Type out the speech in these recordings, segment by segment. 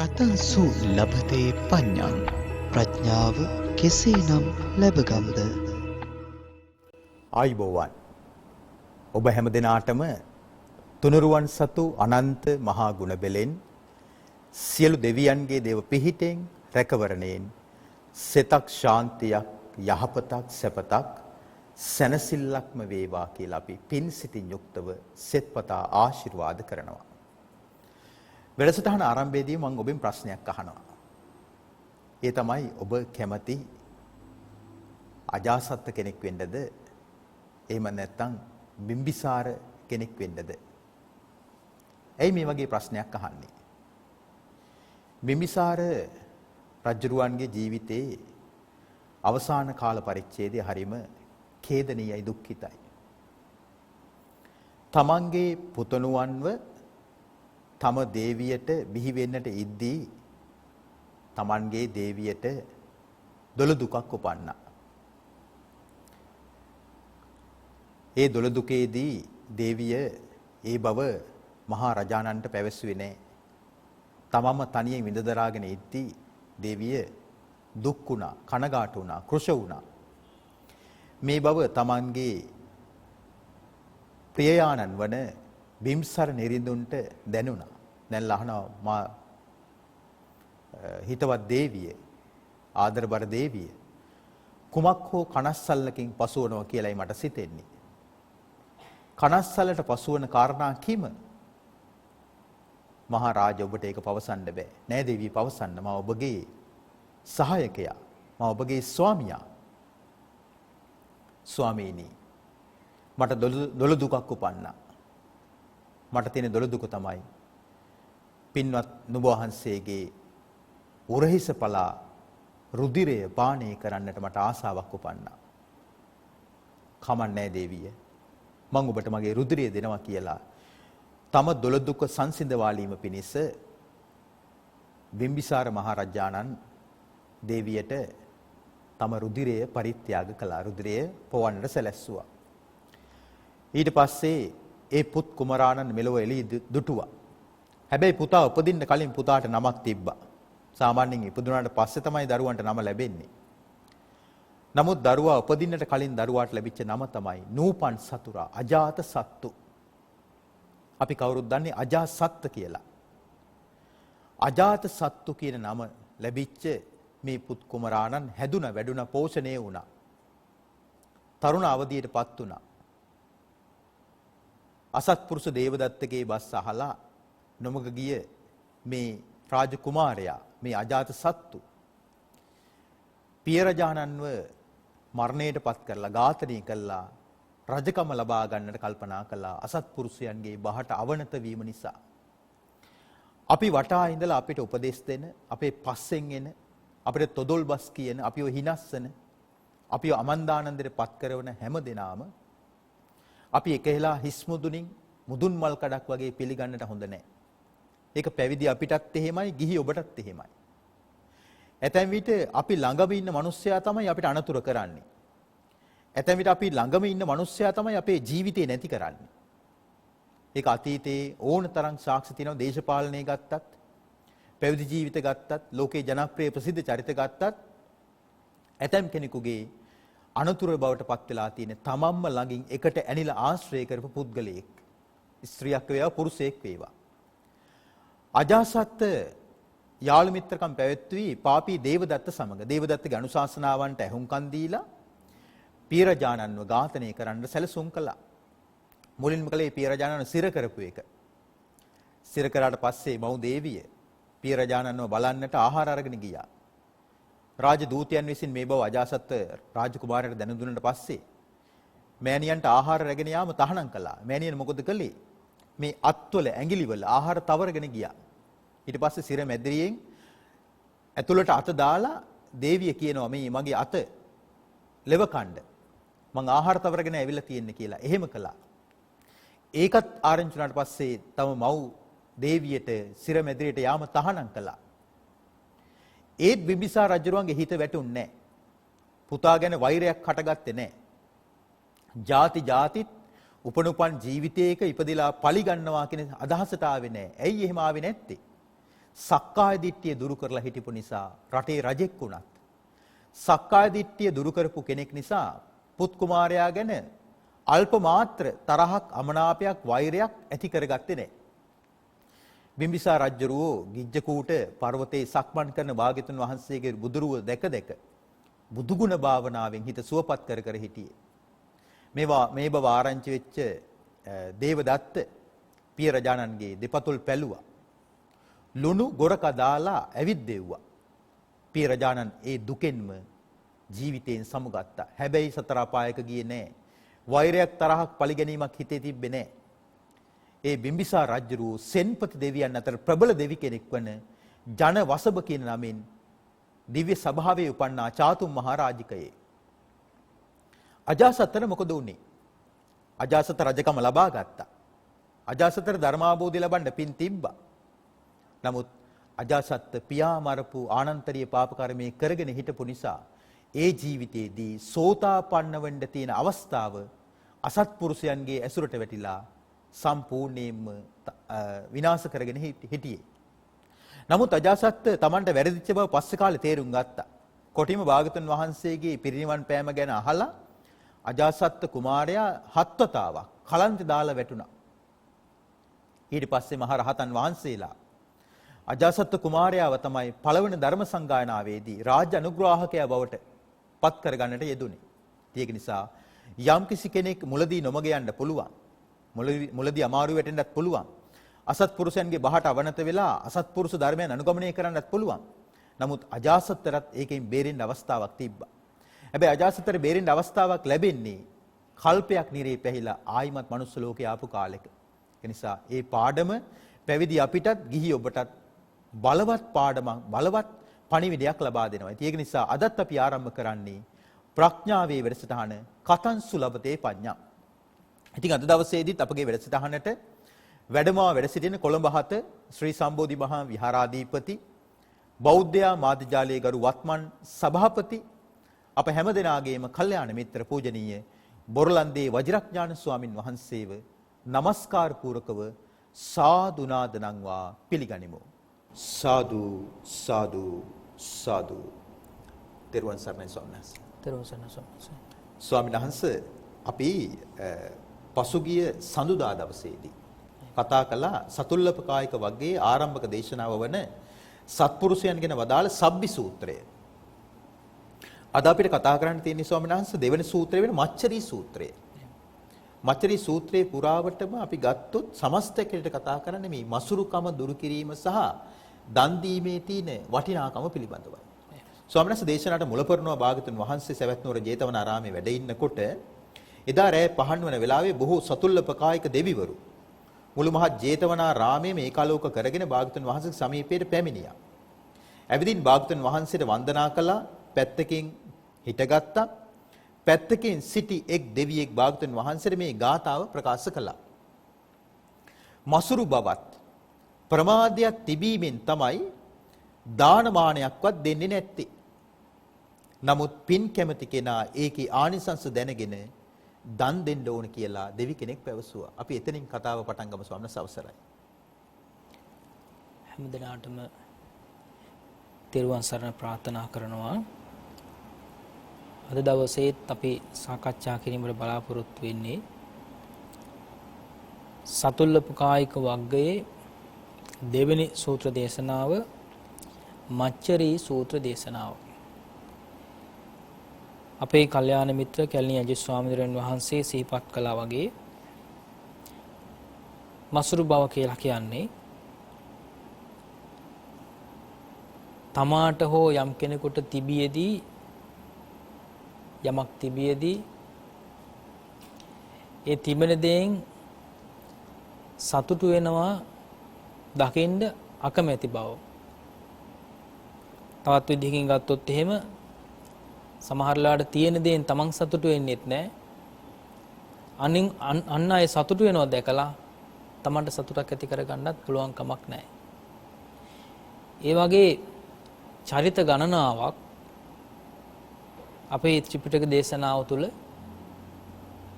කතංසු ලබතේ පඤ්ඤං ප්‍රඥාව කෙසේනම් ලැබගම්ද? ආයුබෝවන්. ඔබ හැම දිනාටම තුනුරුවන් සතු අනන්ත මහා ගුණ බෙලෙන් සියලු දෙවියන්ගේ දේව පිහිටෙන් රැකවරණයෙන් සිතක් ශාන්තියක් යහපතක් සැපතක් සැනසෙල්ලක්ම වේවා කියලා අපි පින් සිතින් යුක්තව සෙත්පතා ආශිර්වාද කරනවා. වැඩසටහන ආරම්භයේදී මම ඔබෙන් ප්‍රශ්නයක් අහනවා. ඒ තමයි ඔබ කැමති අජාසත් කෙනෙක් වෙන්නද? එහෙම නැත්නම් බිම්බිසාර කෙනෙක් වෙන්නද? ඇයි මේ වගේ ප්‍රශ්නයක් අහන්නේ? බිම්බිසාර රජුරුවන්ගේ ජීවිතයේ අවසාන කාල පරිච්ඡේදය හරීම ඛේදනීයයි දුක්ඛිතයි. තමන්ගේ පුතණුවන්ව තම දේවියට බිහි වෙන්නට ඉද්දී තමන්ගේ දේවියට දොළ දුකක් උපන්නා. ඒ දොළ දුකේදී දේවිය ඒ බව මහා රජාණන්ට පැවසුවේ නැහැ. තමම තනියෙන් විඳ දරාගෙන ඉද්දී දේවිය දුක් වුණා, කනගාටු වුණා, කෘෂ වුණා. මේ බව තමන්ගේ ප්‍රියයාණන් වන බිම්සර නිරිඳුන්ට දැනුණා. දැන් අහනවා මා හිතවත් දේවිය, ආදරබර දේවිය කුමක් හෝ කනස්සල්ලකින් පසුවනවා කියලායි මට සිතෙන්නේ. කනස්සල්ලට පසුවන කාරණා කිම? මහරජා ඔබට ඒක පවසන්න බෑ. නෑ දේවිය පවසන්න. මා ඔබගේ සහායකයා. මා ඔබගේ ස්වාමියා. ස්වාමීනි මට දොළ දුකක් උපන්නා. මට තියෙන දොළ දුක තමයි පින්වත් නුඹ වහන්සේගේ උරහිස පලා රුධිරය පානය කරන්නට මට ආසාවක් උපන්නා. කමන්නේ දේවිය. මම ඔබට මගේ රුධිරය දෙනවා කියලා තම දොළ දුක සංසිඳවාලීම පිණිස බිම්බිසාර මහරජාණන් දේවියට තම රුධිරය පරිත්‍යාග කළා. රුධිරය පොවන්නට සැලැස්සුවා. ඊට පස්සේ ඒ පුත් කුමරාණන් මෙලොව එළි දුටුවා. හැබැයි පුතා උපදින්න කලින් පුතාට නමක් තිබ්බා. සාමාන්‍යයෙන් ඉපදුනාට පස්සේ තමයි දරුවන්ට නම ලැබෙන්නේ. නමුත් දරුවා උපදින්නට කලින් දරුවාට ලැබිච්ච නම තමයි නූපන් සතුරා අජාත සත්තු. අපි කවුරුත් දන්නේ අජාසත්ත කියලා. අජාත සත්තු කියන නම ලැබිච්ච මේ පුත් කුමරාණන් හැදුන වැඩුණ පෝෂණය වුණා. තරුණ අවදියටපත් වුණා. අසත්පුරුෂ දේවදත්තගේ බස් අහලා නොමග ගිය මේ රාජකුමාරයා මේ අජාත සත්තු පිය රජාණන්ව මරණයට පත් කරලා ඝාතනය කළා. රජකම ලබා ගන්නට කල්පනා කළා. අසත්පුරුෂයන්ගේ බහට අවනත වීම නිසා අපි වටා ඉඳලා අපිට උපදෙස් දෙන, අපේ පස්සෙන් එන, අපිට තොදොල් බස් කියන, අපිව හිනස්සන, අපිව අමන්දානන්දයට පත් කරන හැම දෙනාම අපි එකහෙලා හිස් මුදුනින් මුදුන් මල් කඩක් වගේ පිළිගන්නට හොඳ නැහැ. ඒක පැවිදි අපිටත් එහෙමයි, ගිහි ඔබටත් එහෙමයි. ඇතැම් විට අපි ළඟම ඉන්න මිනිස්සයා තමයි අපිට අනතුරු කරන්නේ. ඇතැම් විට අපි ළඟම ඉන්න මිනිස්සයා තමයි අපේ ජීවිතේ නැති කරන්නේ. ඒක අතීතයේ ඕන තරම් සාක්ෂි තියෙනවා. දේශපාලනය ගත්තත්, පැවිදි ජීවිත ගත්තත්, ලෝකේ ජනප්‍රිය ප්‍රසිද්ධ චරිත ගත්තත් ඇතැම් කෙනෙකුගේ අනතුරු බවට පත් වෙලා තියෙන තමන්ම ළඟින් එකට ඇනිලා ආශ්‍රය කරපු පුද්ගලයෙක්. ස්ත්‍රියක් වේවා පුරුෂයෙක් වේවා. අජාසත් යාළු මිත්‍රකම් පැවැත්වී පාපී දේවදත්ත සමග දේවදත්තගේ අනුශාසනාවන්ට ඇහුම්කන් දීලා පිය රජාණන්ව ඝාතනය කරන්න සැලසුම් කළා. මුලින්ම කලේ පිය රජාණන්ව සිර කරපු එක. සිර කරාට පස්සේ මව් දේවිය පිය රජාණන්ව බලන්නට ආහාර අරගෙන ගියා. රාජදූතයන් විසින් මේ බව අජාසත් රාජකුමාරයාට දැන දුන්නාට පස්සේ මෑණියන්ට ආහාර රැගෙන යාම තහනම් කළා. මෑණියන් මොකද කළේ? මේ අත්වල ඇඟිලිවල ආහාර තවරගෙන ගියා. ඊට පස්සේ සිර මැදිරියෙන් ඇතුළට අත දාලා දේවිය කියනවා මේ මගේ අත ලෙව කණ්ඩ. මං ආහාර තවරගෙන ඇවිල්ලා තියෙන්නේ කියලා. එහෙම කළා. ඒකත් ආරංචි වුණාට පස්සේ තම මව් දේවියට සිර මැදිරියට යාම තහනම් කළා. ඒත් බිම්බිසාර රජුරුවන්ගේ හිත වැටුන්නේ නැහැ. පුතා ගැන වෛරයක් හටගත්තේ නැහැ. ಜಾති ಜಾතිත් උපනුපන් ජීවිතයක ඉපදිලා පලි ගන්නවා කියන අදහසට ආවේ නැහැ. ඇයි එහෙම ආවේ නැත්තේ? සක්කාය දිට්ඨිය දුරු කරලා හිටපු නිසා රටේ රජෙක් වුණත් සක්කාය දිට්ඨිය දුරු කරපු කෙනෙක් නිසා පුත් කුමාරයා ගැන අල්ප මාත්‍ර තරහක් අමනාපයක් වෛරයක් ඇති කරගත්තේ නැහැ. බිම්බිසාර රජුරෝ ගිජ්ජකූට පර්වතයේ සක්මන් කරන භාග්‍යතුන් වහන්සේගේ බුදුරුව දැක බුදුගුණ භාවනාවෙන් හිත සුවපත් කර කර හිටියේ. මේ බව ආරංචි වෙච්ච දේවදත්ත පිය රජාණන්ගේ දෙපතුල් පැලුවා. ලුණු ගොරක දාලා ඇවිද්දෙව්වා. පිය රජාණන් ඒ දුකෙන්ම ජීවිතයෙන් සමුගත්තා. හැබැයි සතර අපායක ගියේ නැහැ. වෛරයක් තරහක් පරිගැනීමක් හිතේ තිබ්බේ නැහැ. ඒ බිම්බිසාර රජුරු සෙන්පති දෙවියන් අතර ප්‍රබල දෙවි කෙනෙක් වන ජන වසබ කියන නමින් දිව්‍ය සභාවේ උපන්නා චාතුම් මහරජිකයේ. අජාසත්තට මොකද වුනේ? අජාසත් රජකම ලබා ගත්තා. අජාසත්තට ධර්මාභෝධය ලබන්න පින් තිබ්බා. නමුත් අජාසත් පියා මරපු ආනන්තරීය පාප කර්මයේ කරගෙන හිටපු නිසා ඒ ජීවිතයේදී සෝතාපන්න වෙන්න තියෙන අවස්ථාව අසත්පුරුෂයන්ගේ ඇසුරට වැටිලා සම්පූර්ණයෙන්ම විනාශ කරගෙන හිටියේ. නමුත් අජාසත් Tamanට වැරදිච්ච බව පස්සේ කාලේ තේරුම් ගත්තා. කොටිම භාගතුන් වහන්සේගේ පිරිනිවන් පෑම ගැන අහලා අජාසත් කුමාරයා 7 වතාවක් කලන්තේ දාලා වැටුණා. ඊට පස්සේ මහ රහතන් වහන්සේලා අජාසත් කුමාරයාව තමයි පළවෙනි ධර්ම සංගායනාවේදී රාජ්‍ය අනුග්‍රාහකයා බවට පත් කරගන්නට යෙදුනේ. ඒක නිසා යම්කිසි කෙනෙක් මුලදී නොමග යන්න පුළුවන්. මුලදී අමාරු වැටෙන්නත් පුළුවන්. අසත්පුරුෂයන්ගේ බහට අවනත වෙලා අසත්පුරුෂ ධර්මයන් අනුගමනය කරන්නත් පුළුවන්. නමුත් අජාසත්තරත් ඒකෙන් බේරෙන්න අවස්ථාවක් තිබ්බා. හැබැයි අජාසත්තට බේරෙන්න අවස්ථාවක් ලැබෙන්නේ කල්පයක් නිරේ පැහිලා ආයිමත් මනුස්ස ලෝකේ ආපු කාලෙක. ඒ නිසා ඒ පාඩම පැවිදි අපිටත් ගිහි ඔබටත් බලවත් පාඩමක් බලවත් පණිවිඩයක් ලබා දෙනවා. ඒක නිසා අදත් අපි ආරම්භ කරන්නේ ප්‍රඥාවේ වැඩසටහන කතංසු ලබතේ පඤ්ඤා. ඉතින් අද දවසේදීත් අපගේ වැඩසටහනට වැඩමවා වැඩ සිටින කොළඹ 7 ශ්‍රී සම්බෝධි මහා විහාරාධිපති බෞද්ධ මාධ්‍යාලයේ ගරු වත්මන් සභාපති අප හැම දෙනාගේම කල්යාණ මිත්‍ර පූජනීය බොරලන්දේ වජිරඥාන ස්වාමින් වහන්සේව নমස්කාර පූරකව සාදු නාද නංවා පිළිගනිමු. සාදු සාදු සාදු. තෙරුවන් සරණයි ස්වාමීන් වහන්සේ. තෙරුවන් සරණයි ස්වාමීන් වහන්සේ. ස්වාමීන් වහන්සේ අපි පසුගිය සඳුදා දවසේදී කතා කළා සතුල්ලපකායික වර්ගයේ ආරම්භක දේශනාව වන සත්පුරුෂයන් ගැන වදාළ සබ්බි සූත්‍රය. අද අපිට කතා කරන්න තියෙන ස්වාමීන් වහන්සේ දෙවෙනි සූත්‍රය වෙන මච්චරී සූත්‍රය. මච්චරී සූත්‍රයේ පුරාවටම අපි ගත්තොත් සමස්තකයට කතා කරන්නේ මේ මසුරුකම දුරු කිරීම සහ දන් දීමේ තියෙන වටිනාකම පිළිබඳවයි. ස්වාමීන් වහන්සේ දේශනාවට මුලපරනවා භාගතුන් වහන්සේ සවැත් නුවර ජේතවනාරාමේ වැඩ ඉන්නකොට එදා රැය පහන් වන වෙලාවේ බොහෝ සතුල්ලපකායික දෙවිවරු මුළු මහත් ජේතවනාරාමයේ ඒකාලෝක කරගෙන භාගතුන් වහන්සේගේ සමීපයට පැමිණියා. ඇවිදින් භාගතුන් වහන්සේට වන්දනා කළා, පැත්තකින් හිටගත්තා. පැත්තකින් සිටි එක් දෙවියෙක් භාගතුන් වහන්සේට මේ ගාථාව ප්‍රකාශ කළා. මසුරු බවත් ප්‍රමාදයක් තිබීමෙන් තමයි දානමානයක්වත් දෙන්නේ නැත්තේ. නමුත් පින් කැමති කෙනා ඒකේ ආනිසංස දැනගෙන දන් දෙන්න ඕන කියලා දෙවි කෙනෙක් පැවසුවා. අපි එතනින් කතාව පටන් ගමු ස්වාමීන් වහන්සේ අවසරයි. හැමදෙනාටම තෙරුවන් සරණ ප්‍රාර්ථනා කරනවා. අද දවසේත් අපි සාකච්ඡා කිරීමට බලාපොරොත්තු වෙන්නේ සතුල්ලපකායික වග්ගයේ දෙවෙනි සූත්‍ර දේශනාව මච්චරී සූත්‍ර දේශනාව. අපේ කල්යාණ මිත්‍ර කැලණි අජිත් ස්වාමීන් වහන්සේ සිහිපත් කළා වගේ මසුරු බව කියලා කියන්නේ තමාට හෝ යම් කෙනෙකුට තිබියදී යමක් තිබියදී ඒ තිබෙන දෙයින් සතුටු වෙනවා දකින්න අකමැති බව. තවත් විදිහකින් ගත්තොත් එහෙම සමහරලාට තියෙන දේෙන් තමන් සතුටු වෙන්නේත් නැහැ. අන්න අය සතුටු වෙනවා දැකලා තමන්ට සතුටක් ඇති කරගන්නත් පුළුවන් කමක් නැහැ. ඒ වගේ චරිත ගණනාවක් අපේ ත්‍රිපිටක දේශනාව තුළ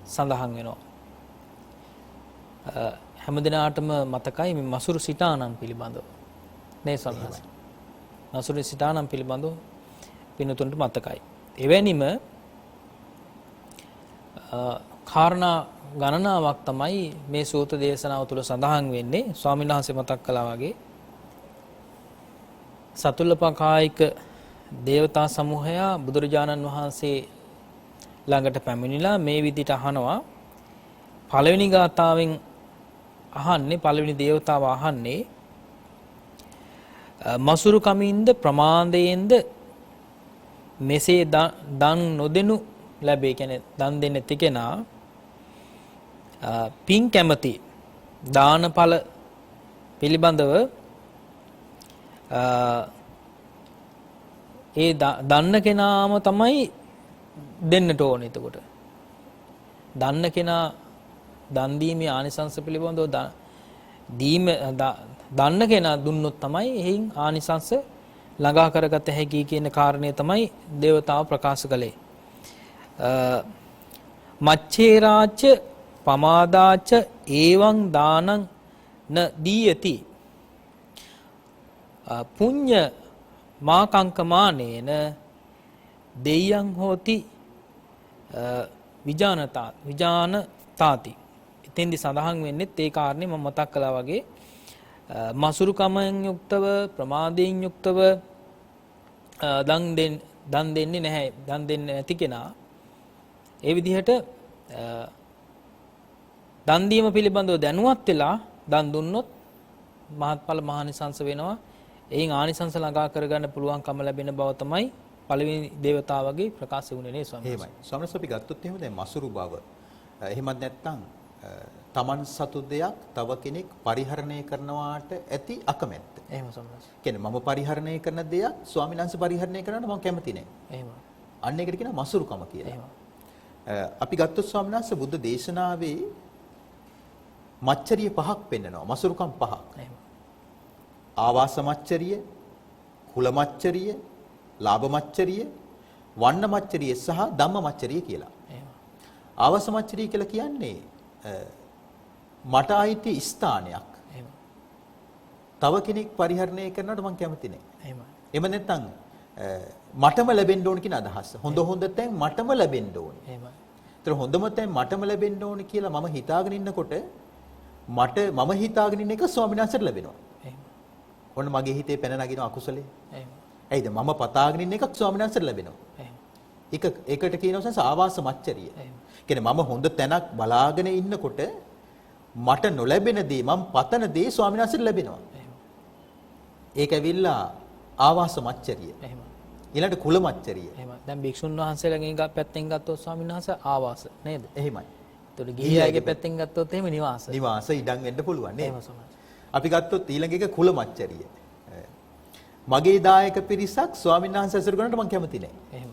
සඳහන් වෙනවා. හැමදිනාටම මතකයි මේ මසුරු සිටානන් පිළිබඳව. නේ ස්වාමීන් වහන්සේ. මසුරු සිතානම් පිළිබඳව පින්තුන්ට මතකයි. එවැනිම කාරණා ගණනාවක් තමයි මේ සූත්‍ර දේශනාව තුළ සඳහන් වෙන්නේ. ස්වාමීන් වහන්සේ මතක් කළා වගේ සතුල්ලපකායික දේවතා සමූහයා බුදුරජාණන් වහන්සේ ළඟට පැමිණිලා මේ විදිහට අහනවා. පළවෙනි ගාථාවෙන් අහන්නේ, පළවෙනි දේවතාව අහන්නේ මසුරු කමින්ද ප්‍රමාදයෙන්ද මෙසේ දන් නොදෙනු ලැබේ. කියන්නේ දන් දෙන්නේ නැති කෙනා පින් කැමති දානඵල පිළිබඳව ඒ දන්න කෙනාම තමයි දෙන්නට ඕනේ. එතකොට දන්න කෙනා දන් දීමේ ආනිසංස පිළිබඳව දන්න කෙනා දුන්නොත් තමයි එයින් ආනිසංස ළඟා කරගත හැකි කියන කාරණය තමයි දේවතාව ප්‍රකාශ කළේ. මච්චේරාච පමාදාච ඒවං දානං න දීයති පුඤ්ඤ මාකංකමානේන දෙයං හෝති විජානතාති. ඉතින්දි සඳහන් වෙන්නේ ඒ කාරණේ මම මතක් කළා වගේ මසුරුකමෙන් යුක්තව ප්‍රමාදයෙන් යුක්තව දන් දෙන්නේ නැහැ. දන් දෙන්නේ නැති කෙනා ඒ විදිහට දන් දීම පිළිබඳව දැනුවත් වෙලා දන් දුන්නොත් මහත්ඵල මහානිසංස වෙනවා. එයින් ආනිසංස ළඟා කරගන්න පුළුවන්කම ලැබෙන බව තමයි පළවෙනි දේවතාවගේ ප්‍රකාශ වුණේ නේ ස්වාමීන් වහන්සේ. එහෙමයි. ස්වාමීන් වහන්සේ අපි ගත්තොත් එහෙම දැන් මසුරු බව. එහෙමත් නැත්නම් තමන් සතු දෙයක් තව කෙනෙක් පරිහරණය කරනවාට ඇති අකමැත්ත. එහෙම ස්වාමීන් වහන්සේ. කියන්නේ මම පරිහරණය කරන දෙයක් ස්වාමීන් වහන්සේ පරිහරණය කරනවට මම කැමති නැහැ. එහෙම. අන්න ඒකට කියනවා මසුරුකම කියලා. එහෙම. අපි ගත්තොත් ස්වාමීන් වහන්සේ බුද්ධ දේශනාවේ මච්චරිය පහක් පෙන්නනවා. මසුරුකම් පහක්. එහෙම. ආවාස මච්චරිය, කුල මච්චරිය, ලාභ මච්චරිය, වන්න මච්චරිය සහ ධම්ම මච්චරිය කියලා. එහෙම. ආවාස මච්චරිය කියලා කියන්නේ මට අයිති ස්ථානයක්. එහෙම. තව කෙනෙක් පරිහරණය කරනවට මම කැමති නැහැ. එහෙම. එහෙම නැත්නම් මටම ලැබෙන්න ඕන කියන අදහස. හොඳ තැන් මටම ලැබෙන්න ඕනේ. එහෙමයි. ඒතර හොඳම තැන් මටම ලැබෙන්න ඕනේ කියලා මම හිතාගෙන ඉන්නකොට මම හිතාගෙන ඉන්න එක ස්වාමීන් වහන්සේට ලැබෙනවා. එහෙම. ඔන්න මගේ හිතේ පැන නගින අකුසලේ. එහෙම. ඇයිද මම පතාගෙන ඉන්න එකක් ස්වාමීන් වහන්සේට ලැබෙනවා. එහෙම. ඒකට කියනවා ආවාස මච්චරිය. එහෙම. කියන්නේ මම හොඳ තැනක් බලාගෙන ඉන්නකොට මට නොලැබෙන දේ මම පතන දේ ස්වාමීන් වහන්සේට ලැබෙනවා. එහෙම. ඒක ඇවිල්ලා ආවාස මච්චරිය. එහෙම. ඊළඟට කුල මච්චරිය. එහෙම. දැන් භික්ෂුන් වහන්සේලාගෙන් පැත්තෙන් ගත්තොත් ස්වාමීන් වහන්සේ ආවාස නේද? එහෙමයි. ඒතකොට ගිහියගේ පැත්තෙන් ගත්තොත් එහෙම නිවාස. නිවාස ඉඩම් වෙන්න පුළුවන් නේද? එහෙම ස්වාමීන් වහන්සේ. අපි ගත්තොත් ඊළඟ එක කුල මච්චරිය. මගේ දායක පිරිසක් ස්වාමීන් වහන්සේ ඇසුරු කරනට මම කැමති නැහැ. එහෙම.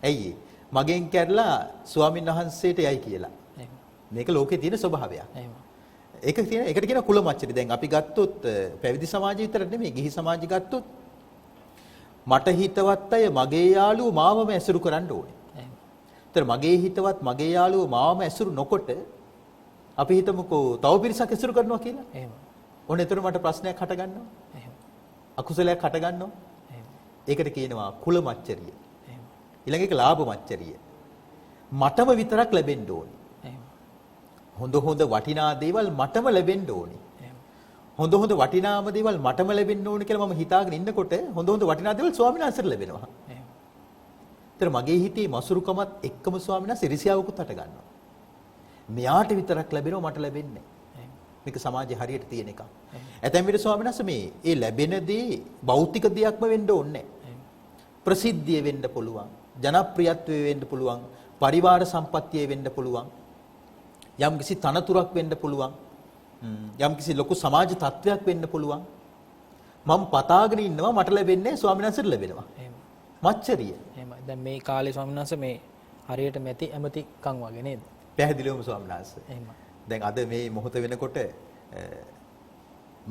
ඇයි මගෙන් කැඩලා ස්වාමීන් වහන්සේට යයි කියලා. එහෙම. මේක ලෝකේ තියෙන ස්වභාවයක්. එහෙම. ඒකට කියන කුල මච්චරිය. දැන් අපි ගත්තොත් පැවිදි සමාජය විතර නෙමෙයි ගිහි සමාජය ගත්තොත් මට හිතවත් අය මගේ යාළුවෝ මාවම ඇසුරු කරන්න ඕනේ. එහෙම. ඒතර මගේ හිතවත් මගේ යාළුවෝ මාවම ඇසුරු නොකොට අපි හිතමුකෝ තව පිරිසක් ඇසුරු කරනවා කියලා. එහෙම. ඔන්න එතන මට ප්‍රශ්නයක් හට ගන්නවා. එහෙම. අකුසලයක් හට ගන්නවා. එහෙම. ඒකට කියනවා කුල මච්චරිය. එහෙම. ඊළඟ එක ලාභ මච්චරිය. මටම විතරක් ලැබෙන්න ඕනේ. එහෙම. හොඳ වටිනා දේවල් මටම ලැබෙන්න ඕනේ. එහෙම. හොඳ වටිනාම දේවල් මටම ලැබෙන්න ඕනේ කියලා මම හිතාගෙන ඉන්නකොට හොඳ වටිනා දේවල් ස්වාමීන් වහන්සේට ලැබෙනවා. එහෙම. ඒතර මගේ හිතේ මසුරුකමත් එක්කම ස්වාමීන් වහන්සේ ඉරිසියාවකුත් හට ගන්නවා. මෙයාට විතරක් ලැබෙනවා මට ලැබෙන්නේ නැහැ. මේක සමාජයේ හරියට තියෙන එකක්. ඇතැම් විට ස්වාමීන් වහන්සේ මේ ලැබෙන දේ භෞතික දෙයක්ම වෙන්න ඕනේ නැහැ. ප්‍රසිද්ධිය වෙන්න පුළුවන්, ජනප්‍රියත්වය වෙන්න පුළුවන්, පරිවාර සම්පත්තිය වෙන්න පුළුවන්, යම්කිසි තනතුරක් වෙන්න පුළුවන්, යම්කිසි ලොකු සමාජ තත්වයක් වෙන්න පුළුවන්. මම පතාගෙන ඉන්නවා මට ලැබෙන්නේ ස්වාමීන් වහන්සේට ලැබෙනවා. එහෙම. මච්චරිය. එහෙමයි. දැන් මේ කාලේ ස්වාමීන් වහන්සේ මේ හරියට මැති ඇමතිකම් වගේ නේද? පැහැදිලිවම ස්වාමීන් වහන්සේ. එහෙමයි. දැන් අද මේ මොහොත වෙනකොට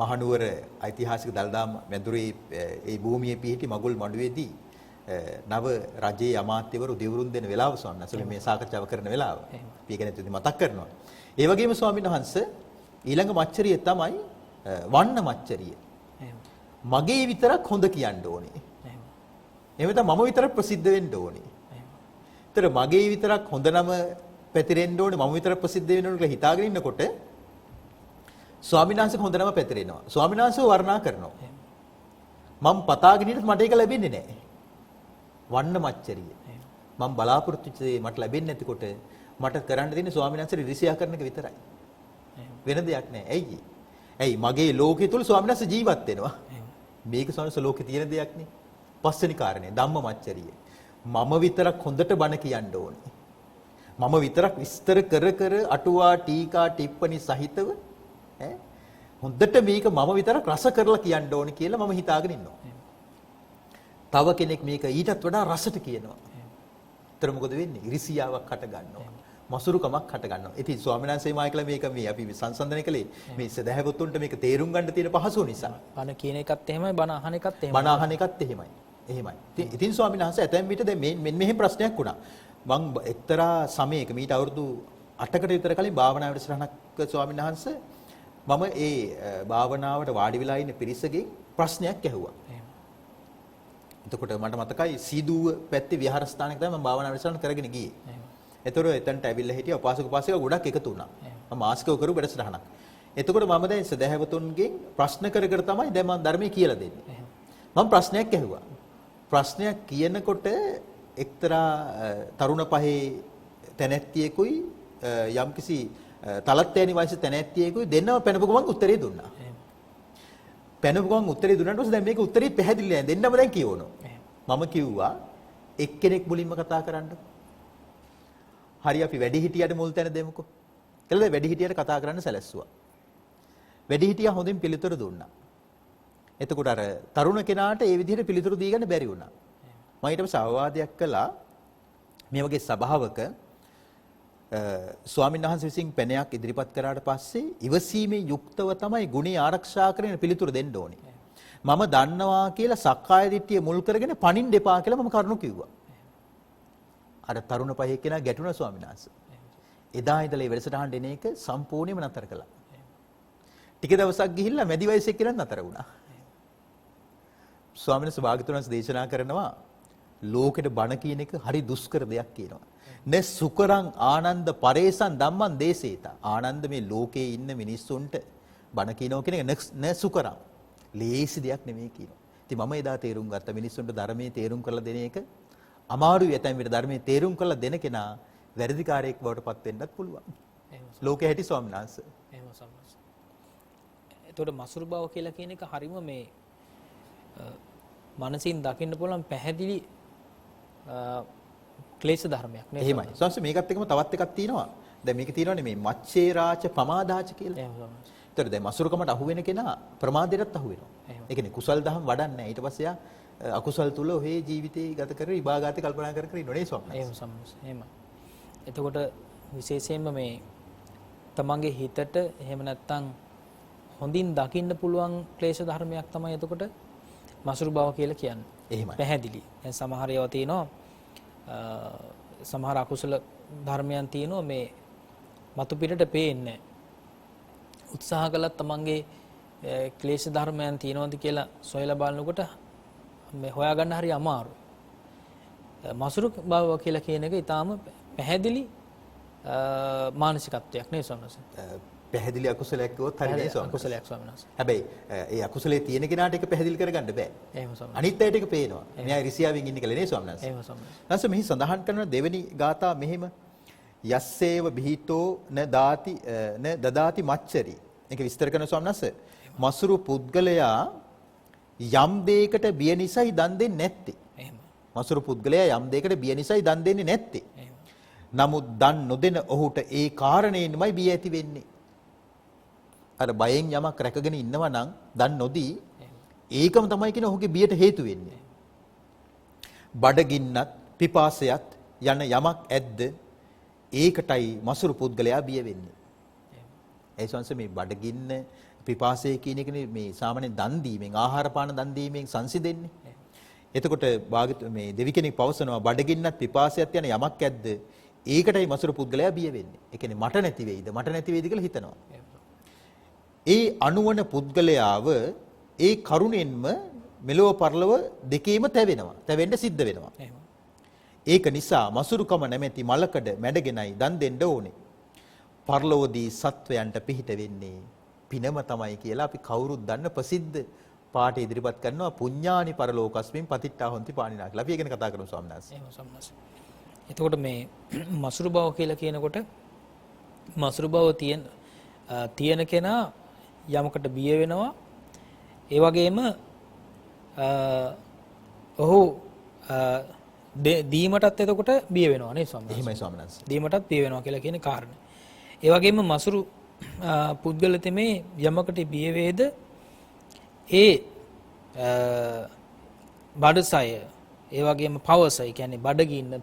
මහනුවර ඓතිහාසික දළදා මැදුරේ ඒ භූමියේ පිහිටි මගුල් මඩුවේදී නව රජයේ අමාත්‍යවරු දෙවුරුම් දෙන වෙලාව ස්වාමීන් වහන්සේ මේ සාකච්ඡාව කරන වෙලාව. අපි ඒක නැතිව මතක් කරනවා. ඒ වගේම ස්වාමීන් වහන්සේ ඊළඟ මච්චරිය තමයි වන්න මච්චරිය. මගේ විතරක් හොඳ කියන්න ඕනේ. එහෙම නැත්නම් මම විතරක් ප්‍රසිද්ධ වෙන්න ඕනේ. ඒතර මගේ විතරක් හොඳ නම පැතිරෙන්න ඕනේ, මම විතරක් ප්‍රසිද්ධ වෙන්න ඕනේ කියලා හිතාගෙන ඉන්නකොට ස්වාමීන් වහන්සේක හොඳ නම පැතිරෙනවා. ස්වාමීන් වහන්සේව වර්ණනා කරනවා. මම පතාගෙන ඉන්නත් මට ඒක ලැබෙන්නේ නැහැ. වන්න මච්චරිය. මම බලාපොරොත්තු වෙච්ච දේ මට ලැබෙන්නේ නැතිකොට මට කරන්න දෙන්නේ ස්වාමීන් වහන්සේ රිසියා කරන එක විතරයි. වෙන දෙයක් නැහැ. ඇයි මගේ ලෝකෙ තුල ස්වාමීන් වහන්සේ ජීවත් වෙනවා. මේක ස්වාමීන් ලෝකේ තියෙන දෙයක් නේ. පස්වෙනි කාරණේ ධම්ම මච්චරිය. මම විතරක් හොඳට බණ කියන්න ඕනේ. මම විතරක් විස්තර කර අටුවා ටීකා ටිප්පණි සහිතව හොඳට මේක මම විතරක් රස කරලා කියන්න ඕනේ කියලා මම හිතාගෙන ඉන්නවා. තව කෙනෙක් මේක ඊටත් වඩා රසට කියනවා. ඒතර මොකද වෙන්නේ? ඉරිසියාවක් හට ගන්නවා. මසුරුකමක් හට ගන්නවා. ඉතින් ස්වාමීන් වහන්සේ මායිකලා මේක මේ අපි සංසන්දනය කළේ මේ සදහැවතුන්ට මේක තේරුම් ගන්න තියෙන පහසුව නිසා. බණ කියන එකත් එහෙමයි බණ අහන එකත් එහෙමයි. බණ අහන එකත් එහෙමයි. එහෙමයි. ඉතින් ස්වාමීන් වහන්සේ ඇතැම් විට දැන් මෙන්න මෙහෙම ප්‍රශ්නයක් වුණා. මම එක්තරා සමයක මීට අවුරුදු 8කට විතර කලින් භාවනා වැඩසටහනක් ස්වාමීන් වහන්සේ මම ඒ භාවනාවට වාඩි වෙලා ඉන්න පිරිසගෙන් ප්‍රශ්නයක් ඇහුවා. එතකොට මට මතකයි සීදුව පැත්තේ විහාරස්ථානයක තමයි මම භාවනා වැඩසටහන කරගෙන ගියේ. ඒතර එතනට ඇවිල්ලා හිටිය උපාසක උපාසිකා ගොඩක් එකතු වුණා. මම මාස්කව කරු වැඩසටහනක්. එතකොට මම දැන් සදහැවතුන්ගෙන් ප්‍රශ්න කර තමයි දැන් මම ධර්මයේ කියලා දෙන්නේ. මම ප්‍රශ්නයක් ඇහුවා. ප්‍රශ්නයක් කියනකොට එක්තරා තරුණ පහේ තැනැත්තියෙකුයි යම්කිසි තලත්තෑනි වයසේ තැනැත්තියෙකුයි දෙන්නම පැනපු ගමන් උත්තරේ දුන්නා. පැනපු ගමන් උත්තරේ දුන්නාට පස්සේ දැන් මේක උත්තරේ පැහැදිලි නෑ. දෙන්නම දැන් කියවනවා. මම කිව්වා එක්කෙනෙක් මුලින්ම කතා කරන්න. හරි අපි වැඩිහිටියට මුල් තැන දෙමුකෝ. කියලා වැඩිහිටියට කතා කරන්න සැලැස්සුවා. වැඩිහිටියා හොඳින් පිළිතුරු දුන්නා. එතකොට අර තරුණ කෙනාට ඒ විදිහට පිළිතුරු දී ගන්න බැරි වුණා. මම ඊට පස්සේ අවවාදයක් කළා මේ වගේ සභාවක ස්වාමීන් වහන්සේ විසින් පැනයක් ඉදිරිපත් කරාට පස්සේ ඉවසීමේ යුක්තව තමයි ගුණී ආරක්ෂා කරගෙන පිළිතුරු දෙන්න ඕනේ. මම දන්නවා කියලා සක්කාය දිට්ඨිය මුල් කරගෙන පණින්න එපා කියලා මම කරුණු කිව්වා. අර තරුණ පහේ කෙනා ගැටුණා ස්වාමීන් වහන්සේ. එදා ඉඳලා මේ වැඩසටහනට එන එක සම්පූර්ණයෙන්ම නතර කළා. ටික දවසක් ගිහිල්ලා මැදි වයසේ කෙනා නතර වුණා. ස්වාමීන් වහන්සේ භාග්‍යවතුන් වහන්සේ දේශනා කරනවා ලෝකෙට බණ කියන එක හරි දුෂ්කර දෙයක් කියනවා. න සුකරං ආනන්ද පරේසං ධම්මං දේසේත. ආනන්ද මේ ලෝකේ ඉන්න මිනිස්සුන්ට බණ කියනවා කියන එක න සුකරං. ලේසි දෙයක් නෙමෙයි කියනවා. ඉතින් මම එදා තේරුම් ගත්ත මිනිස්සුන්ට ධර්මයේ තේරුම් කරලා දෙන එක අමාරුයි. ඇතැම් විට ධර්මයේ තේරුම් කරලා දෙන කෙනා වැරදිකාරයෙක් බවට පත් වෙන්නත් පුළුවන්. ලෝකේ හැටි ස්වාමීන් වහන්සේ. එහෙම සම්මත. එතකොට මසුරු බව කියලා කියන එක හරීම මේ මනසින් දකින්න පුළුවන් පැහැදිලි ක්ලේශ ධර්මයක් නේ. එහෙමයි. සංස මේකත් එක්කම තවත් එකක් තියෙනවා. දැන් මේක තියෙනවානේ මේ මච්චේරාච පමාදාච කියලා. එහෙම. ඒතර දැන් මසුරුකමට අහු වෙන කෙනා ප්‍රමාදයටත් අහු වෙනවා. ඒ කියන්නේ කුසල් දහම් වඩන්නේ නැහැ. ඊට පස්සේ අකුසල් තුල ඔහේ ජීවිතේ ගත කර විභාගාතේ කල්පනා කර කර ඉන්නෝනේ ස්වාමීන්. එහෙම සම්මත. එහෙම. එතකොට විශේෂයෙන්ම මේ තමන්ගේ හිතට එහෙම නැත්තම් හොඳින් දකින්න පුළුවන් ක්ලේශ ධර්මයක් තමයි එතකොට මසුරු බව කියලා කියන්නේ. එහෙමයි. පැහැදිලි. දැන් සමහර ඒවා තියෙනවා සමහර අකුසල ධර්මයන් තියෙනවා මේ මතු පිටට පේන්නේ. උත්සාහ කළත් තමන්ගේ ක්ලේශ ධර්මයන් තියෙනවද කියලා සොයලා බලනකොට මේ හොයාගන්න හරි අමාරුයි. මසුරු බව කියලා කියන එක ඊටාම පැහැදිලි මානසිකත්වයක් නේ ස්වාමීන් වහන්සේ. පැහැදිලි අකුසලයක් කිව්වොත් හරි නේ ස්වාමීන් අකුසලයක් ස්වාමීන් වහන්සේ. හැබැයි ඒ අකුසලයේ තියෙන කෙනාට ඒක පැහැදිලි කරගන්න බෑ. එහෙම ස්වාමීන් අනිත් අයට ඒක පේනවා. මෙයා රිසියාවෙන් ඉන්නේ කියලා නේ ස්වාමීන් වහන්සේ. එහෙම ස්වාමීන් වහන්සේ. නැසෙ මෙහි සඳහන් කරන දෙවෙනි ගාථා මෙහිම යස්සේව බිහිතෝ න දදාති මච්චරි. ඒක විස්තර කරන ස්වාමීන් වහන්සේ මසුරු පුද්ගලයා යම් දෙයකට බිය නිසායි දන් දෙන්නේ නැත්තේ. එහෙම. මසුරු පුද්ගලයා යම් දෙයකට බිය නිසායි දන් දෙන්නේ නැත්තේ. නමුත් දන් නොදෙන ඔහුට ඒ කාරණේන්මයි බිය ඇති වෙන්නේ. අර බයෙන් යමක් රැකගෙන ඉන්නවා නම් දන් නොදී ඒකම තමයි කියන ඔහුගේ බියට හේතු වෙන්නේ. බඩගින්නත් පිපාසයත් යන යමක් ඇද්ද ඒකටයි මසුරු පුද්ගලයා බිය වෙන්නේ. ඒ සංස මේ බඩගින්න පිපාසය කියන එකනේ මේ සාමාන්‍ය දන් දීමෙන් ආහාර පාන දන් දීමෙන් සංසිඳෙන්නේ. එතකොට මේ දෙවි කෙනෙක් පවසනවා බඩගින්නත් පිපාසයත් යන යමක් ඇද්ද ඒකටයි මසුරු පුද්ගලයා බිය වෙන්නේ. ඒ කියන්නේ මට නැති වෙයිද කියලා හිතනවා. ඒ අනුවන පුද්ගලයාව ඒ කරුණෙන්ම මෙලොව පරලොව දෙකේම තැවෙනවා. තැවෙන්න සිද්ධ වෙනවා. ඒක නිසා මසුරුකම නැමැති මලකඩ මැඩගෙනයි දන් දෙන්න ඕනේ. පරලොවදී සත්වයන්ට පිහිට වෙන්නේ පිනම තමයි කියලා අපි කවුරුත් දන්න ප්‍රසිද්ධ පාඨය ඉදිරිපත් කරනවා පුඤ්ඤානි පරලෝකස්මින් පතිට්ඨා හොන්ති පාණිනා කියලා. අපි ඒ ගැන කතා කරමු ස්වාමීන් වහන්සේ. එහෙම ස්වාමීන් වහන්සේ. එතකොට මේ මසුරු බව කියලා කියනකොට මසුරු බව තියෙන කෙනා යමකට බිය වෙනවා. ඒ වගේම ඔහු දීමටත් එතකොට බිය වෙනවා නේ ස්වාමීන් වහන්සේ. එහෙමයි ස්වාමීන් වහන්සේ. දීමටත් බිය වෙනවා කියලා කියන කාරණේ. ඒ වගේම මසුරු පුද්ගල තෙමේ යමකට බිය වේද ඒ බඩසය ඒ වගේම පවසය කියන්නේ බඩගින්න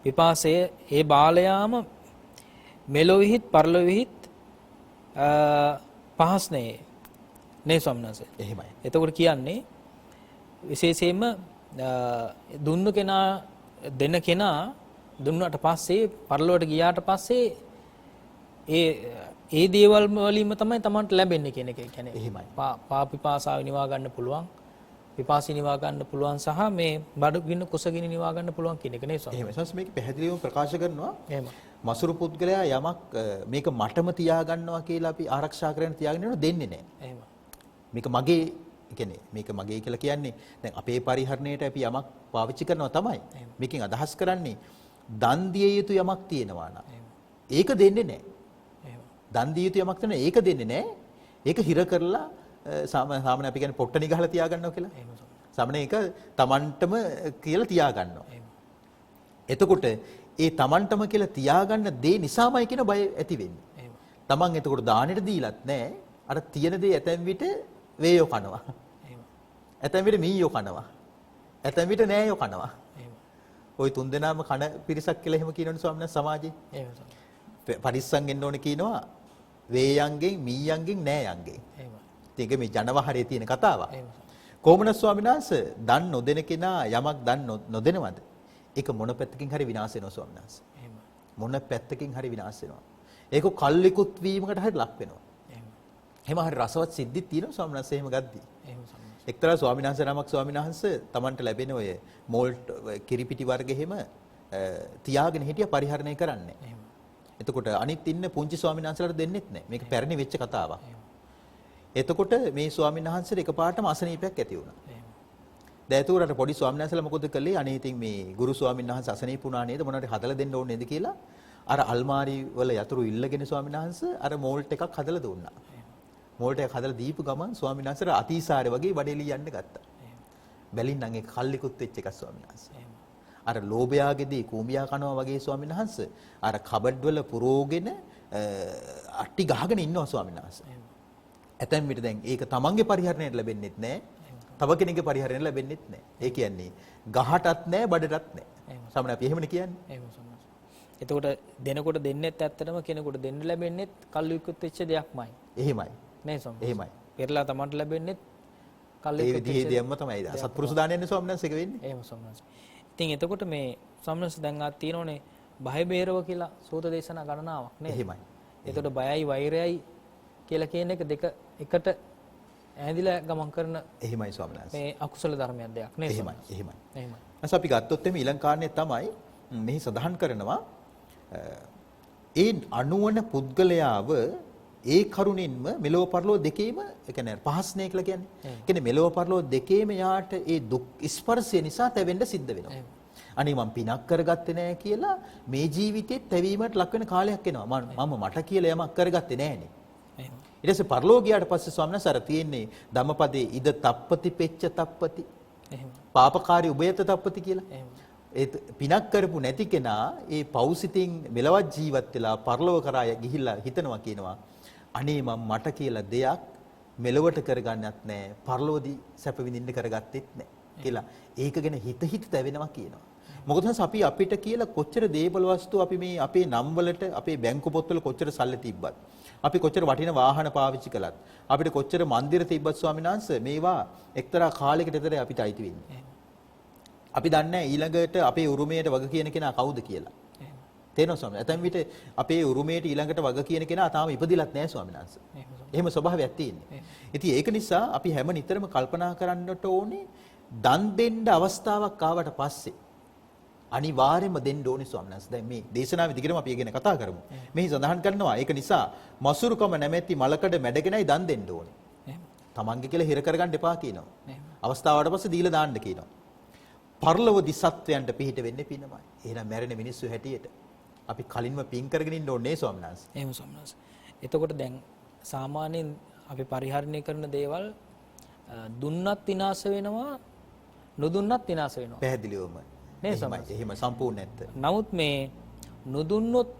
පිපාසය ඒ බාලයාම මෙලොවෙහිත් පරලොවෙහිත් පහස්නේ නේ ස්වාමීන් වහන්සේ. එහෙමයි. එතකොට කියන්නේ විශේෂයෙන්ම දුන්නු කෙනා දෙන කෙනා දුන්නාට පස්සේ පරලොවට ගියාට පස්සේ ඒ දේවල් වලින්ම තමයි Tamanට ලැබෙන්නේ කියන එක. කියන්නේ එහෙමයි. පිපාසාව නිවා ගන්න පුළුවන්. පිපාසි නිවා ගන්න පුළුවන් සහ මේ බඩගින්න කුසගින්න නිවා ගන්න පුළුවන් කියන එක නේ ස්වාමීන් වහන්සේ. එහෙමයි. මේක පැහැදිලිවම ප්‍රකාශ කරනවා. එහෙමයි. මසුරු පුද්ගලයා යමක් මේක මටම තියාගන්නවා කියලා අපි ආරක්ෂා කරගෙන තියාගෙන යනවා දෙන්නේ නැහැ. එහෙමයි. මේක මගේ කියන්නේ මේක මගේ කියලා කියන්නේ දැන් අපේ පරිහරණයට අපි යමක් පාවිච්චි කරනවා තමයි. මේකෙන් අදහස් කරන්නේ දන් දිය යුතු යමක් තියෙනවා නම් ඒක දෙන්නේ නැහැ. දන් දිය යුතු යමක් තියෙනවා ඒක දෙන්නේ නැහැ. ඒක හිර කරලා සාමාන්‍ය අපි කියන්නේ පොට්ටනි ගහලා තියාගන්නවා කියලා. සාමාන්‍ය ඒක Tamanටම කියලා තියාගන්නවා. එතකොට ඒ Tamanටම කියලා තියාගන්න දේ නිසාමයි කියන බය ඇති වෙන්නේ. Taman එතකොට දානෙට දීලත් නැහැ. අර තියෙන දේ ඇතැම් විට වේයෝ කනවා. ඇතැම් විට මීයෝ කනවා. ඇතැම් විට නෑයෝ කනවා. ওই තුන් දෙනාම කන පිරිසක් කියලා එහෙම කියනවනේ ස්වාමීන් වහන්සේ සමාජයේ. පරිස්සම් වෙන්න ඕනේ කියනවා වේයන්ගෙන් මීයන්ගෙන් නෑයන්ගෙන්. ඒක මේ ජනවහරේ තියෙන කතාවක්. කොහොමද ස්වාමීන් වහන්සේ දන් නොදෙන කෙනා යමක් දන් නොදෙනවද? ඒක මොන පැත්තකින් හරි විනාශ වෙනවා ස්වාමීන් වහන්සේ. මොන පැත්තකින් හරි විනාශ වෙනවා. ඒක කල්ලිකුත් වීමකට හරි ලක් වෙනවා. එහෙම හරි රසවත් සිද්ධි තියෙනවා ස්වාමීන් වහන්සේ එහෙම ගද්දී. එක්තරා ස්වාමීන් වහන්සේ නමක් ස්වාමීන් වහන්සේ Tamanට ලැබෙන ඔය මෝල්ට් කිරිපිටි වර්ග එහෙම තියාගෙන හිටිය පරිහරණය කරන්නේ. එතකොට අනිත් ඉන්න පුංචි ස්වාමීන් වහන්සේලාට දෙන්නෙත් නැහැ. මේක පැරණි වෙච්ච කතාවක්. එතකොට මේ ස්වාමීන් වහන්සේට එකපාරටම අසනීපයක් ඇති වුණා. දැන් ඒතුරට පොඩි ස්වාමීන් වහන්සේලා මොකද කළේ? අනේ ඉතින් මේ ගුරු ස්වාමීන් වහන්සේ අසනීප වුණා නේද? මොනවාරි හදලා දෙන්න ඕනේ නේද කියලා අර අල්මාරි වල යතුරු ඉල්ලගෙන ස්වාමීන් වහන්සේ අර මෝල්ට් එකක් හදලා දුන්නා. මෝල්ට් එක හදලා දීපු ගමන් ස්වාමීන් වහන්සේට අතිසාරේ වගේ බඩේලි යන්න ගත්තා. බැලින්නම් ඒක කල්ලිකුත් වෙච්ච එකක් ස්වාමීන් වහන්සේ. අර ලෝභයාගේදී කූඹියා කනවා වගේ ස්වාමීන් වහන්සේ අර කබඩ් වල පුරෝගෙන අට්ටි ගහගෙන ඉන්නවා ස්වාමීන් වහන්සේ. ඇතැම් විට දැන් ඒක තමන්ගේ පරිහරණයට ලැබෙන්නෙත් නැහැ. තව කෙනෙකුගේ පරිහරණයට ලැබෙන්නෙත් නැහැ. ඒ කියන්නේ ගහටත් නැහැ බඩටත් නැහැ. සමහර අපි එහෙමනේ කියන්නේ. එතකොට දෙනකොට දෙන්නෙත් ඇත්තටම කෙනෙකුට දෙන්න ලැබෙන්නෙත් කල්ලිකුත් වෙච්ච දෙයක්මයි. එහෙමයි. නේ ස්වාමීන්. එහෙමයි. පෙරලා තමන්ට ලැබෙන්නෙත් කල්ලිකුත් වෙච්ච ඒ විදිහම තමයි. සත්පුරුෂ දානයන්නේ ස්වාමීන් වහන්සේ එක වෙන්නේ. එහෙම ස්වාමීන් වහන්සේ. ඉතින් එතකොට මේ ස්වාමීන් වහන්සේ දැන් ආ තියෙනෝනේ බය බේරව කියලා සූත දේශනා ගණනාවක් නේද? එහෙමයි. එතකොට බයයි වෛරයයි කියලා කියන එක දෙක එකට ඈඳිලා ගමන් කරන එහෙමයි ස්වාමීන් වහන්සේ. මේ අකුසල ධර්මයක් දෙයක් නේද? එහෙමයි. එහෙමයි. නැස අපි ගත්තොත් එමේ ඊළඟ කාරණේ තමයි මෙහි සඳහන් කරනවා ඒ අනුවන පුද්ගලයාව ඒ කරුණින්ම මෙලොව පරලොව දෙකේම ඒ කියන්නේ පහස්නේ කියලා කියන්නේ. ඒ කියන්නේ මෙලොව පරලොව දෙකේම යාට ඒ දුක් ස්පර්ශය නිසා තැවෙන්න සිද්ධ වෙනවා. අනේ මම පිනක් කරගත්තේ නැහැ කියලා මේ ජීවිතේ තැවීමට ලක් වෙන කාලයක් එනවා. මම මට කියලා යමක් කරගත්තේ නැහනේ. ඊට පස්සේ පරලොව ගියාට පස්සේ ස්වාමීන් වහන්සේ අර තියෙන්නේ ධම්මපදේ ඉද තප්පති පෙච්ච තප්පති. පාපකාරී උභයත තප්පති කියලා. ඒ පිනක් කරපු නැති කෙනා ඒ පෞසිතින් මෙලවත් ජීවත් වෙලා පරලොව කරා ගිහිල්ලා හිතනවා කියනවා අනේ මම මට කියලා දෙයක් මෙලවට කරගන්නත් නැහැ පරලොවදී සැප විඳින්න කරගත්තෙත් නැහැ කියලා ඒක ගැන හිත තැවෙනවා කියනවා. මොකද අපි අපිට කියලා කොච්චර දේපල වස්තු අපි මේ අපේ නම් වලට අපේ බැංකු පොත්වල කොච්චර සල්ලි තිබ්බත් අපි කොච්චර වටින වාහන පාවිච්චි කළත් අපිට කොච්චර මන්දිර තිබ්බත් ස්වාමීන් වහන්සේ මේවා එක්තරා කාලයකට විතර අපිට අයිති වෙන්නේ. අපි දන්නේ ඊළඟට අපේ උරුමයට වග කියන කෙනා කවුද කියලා. තේනවා ස්වාමීන් වහන්සේ. ඇතැම් විට අපේ උරුමයට ඊළඟට වග කියන කෙනා තාම ඉපදිලත් නැහැ ස්වාමීන් වහන්සේ. එහෙම ස්වභාවයක් තියෙන්නේ. ඉතින් ඒක නිසා අපි හැම නිතරම කල්පනා කරන්නට ඕනේ දන් දෙන්න අවස්ථාවක් ආවට පස්සේ අනිවාර්යයෙන්ම දෙන්න ඕනේ ස්වාමීන් වහන්සේ. දැන් මේ දේශනාවේ දිගටම අපි ගැන කතා කරමු. මෙහි සඳහන් කරනවා ඒක නිසා මසුරුකම නැමැති මලකඩ මැඩගෙනයි දන් දෙන්න ඕනේ. තමන්ගේ කියලා හිර කරගන්න එපා කියනවා. අවස්ථාවට පස්සේ දීලා දාන්න කියනවා. පරලොවදී සත්වයන්ට පිහිට වෙන්නේ පිනමයි. එහෙනම් මැරෙන මිනිස්සු හැටියට අපි කලින්ම පින් කරගෙන ඉන්න ඕනේ ස්වාමීන් වහන්සේ. එහෙම ස්වාමීන් වහන්සේ. එතකොට දැන් සාමාන්‍යයෙන් අපි පරිහරණය කරන දේවල් දුන්නත් විනාශ වෙනවා නොදුන්නත් විනාශ වෙනවා. පැහැදිලිවම. නේ ස්වාමීන් වහන්සේ. එහෙම සම්පූර්ණ නැත්ත. නමුත් මේ නොදුන්නොත්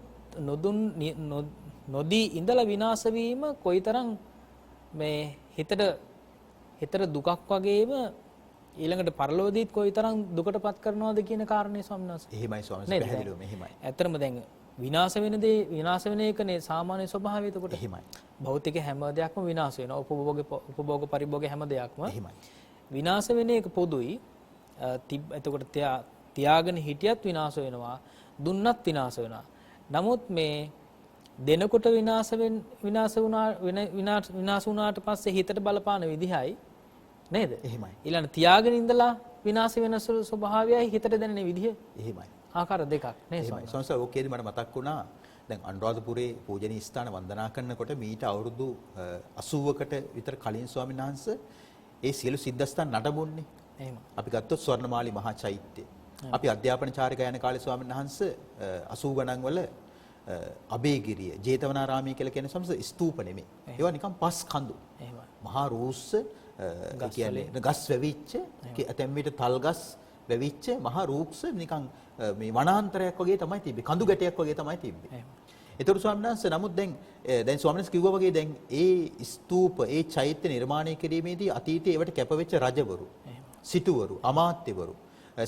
නොදී ඉඳලා විනාශ වීම කොයිතරම් මේ හිතට දුකක් වගේම ඊළඟට පරලෝකදීත් කොයිතරම් දුකටපත් කරනවද කියන කාරණේ ස්වාමීන් වහන්සේ. එහෙමයි ස්වාමීන් වහන්සේ පැහැදිලිවම එහෙමයි. ඇත්තටම දැන් විනාශ වෙන දේ විනාශ වෙන එකනේ සාමාන්‍ය ස්වභාවය. එතකොට එහෙමයි. භෞතික හැම දෙයක්ම විනාශ වෙනවා. උපභෝග පරිභෝග හැම දෙයක්ම එහෙමයි. විනාශ වෙන එක පොදුයි. එතකොට තියාගෙන හිටියත් විනාශ වෙනවා. දුන්නත් විනාශ වෙනවා. නමුත් මේ දෙනකොට විනාශ වුණාට පස්සේ හිතට බලපාන විදිහයි නේද? එහෙමයි. ඊළඟ තියාගෙන ඉඳලා විනාශ වෙන ස්වභාවයයි හිතට දැනෙන විදිහ. එහෙමයි. ආකාර දෙකක් නේද? එහෙමයි. සංසාර ඕකේදී මට මතක් වුණා දැන් අනුරාධපුරේ පූජනීය ස්ථාන වන්දනා කරනකොට මීට අවුරුදු 80කට විතර කලින් ස්වාමීන් වහන්සේ ඒ සියලු සිද්ධාස්ථාන නටබුන්නේ. එහෙම. අපි ගත්තොත් ස්වර්ණමාලි මහා චෛත්‍යය. අපි අධ්‍යාපන චාරිකා යන කාලේ ස්වාමීන් වහන්සේ 80 ගණන් වල අබේගිරිය ජේතවනාරාමයේ කියලා කියන සම්ස ස්තූප නෙමෙයි. ඒවා නිකන් පස් කඳු. එහෙමයි. මහා රූස්ස කියන්නේ ගස් වැවිච්ච ඇතැම් විට තල් ගස් වැවිච්ච මහා රූක්ෂ නිකන් මේ වනාන්තරයක් වගේ තමයි තිබ්බේ. කඳු ගැටයක් වගේ තමයි තිබ්බේ. ඒතර ස්වාමීන් වහන්සේ නමුත් දැන් ස්වාමීන් වහන්සේ කිව්වා වගේ දැන් ඒ ස්තූප ඒ චෛත්‍ය නිර්මාණය කිරීමේදී අතීතයේ ඒවට කැපවෙච්ච රජවරු, සිටුවරු, අමාත්‍යවරු,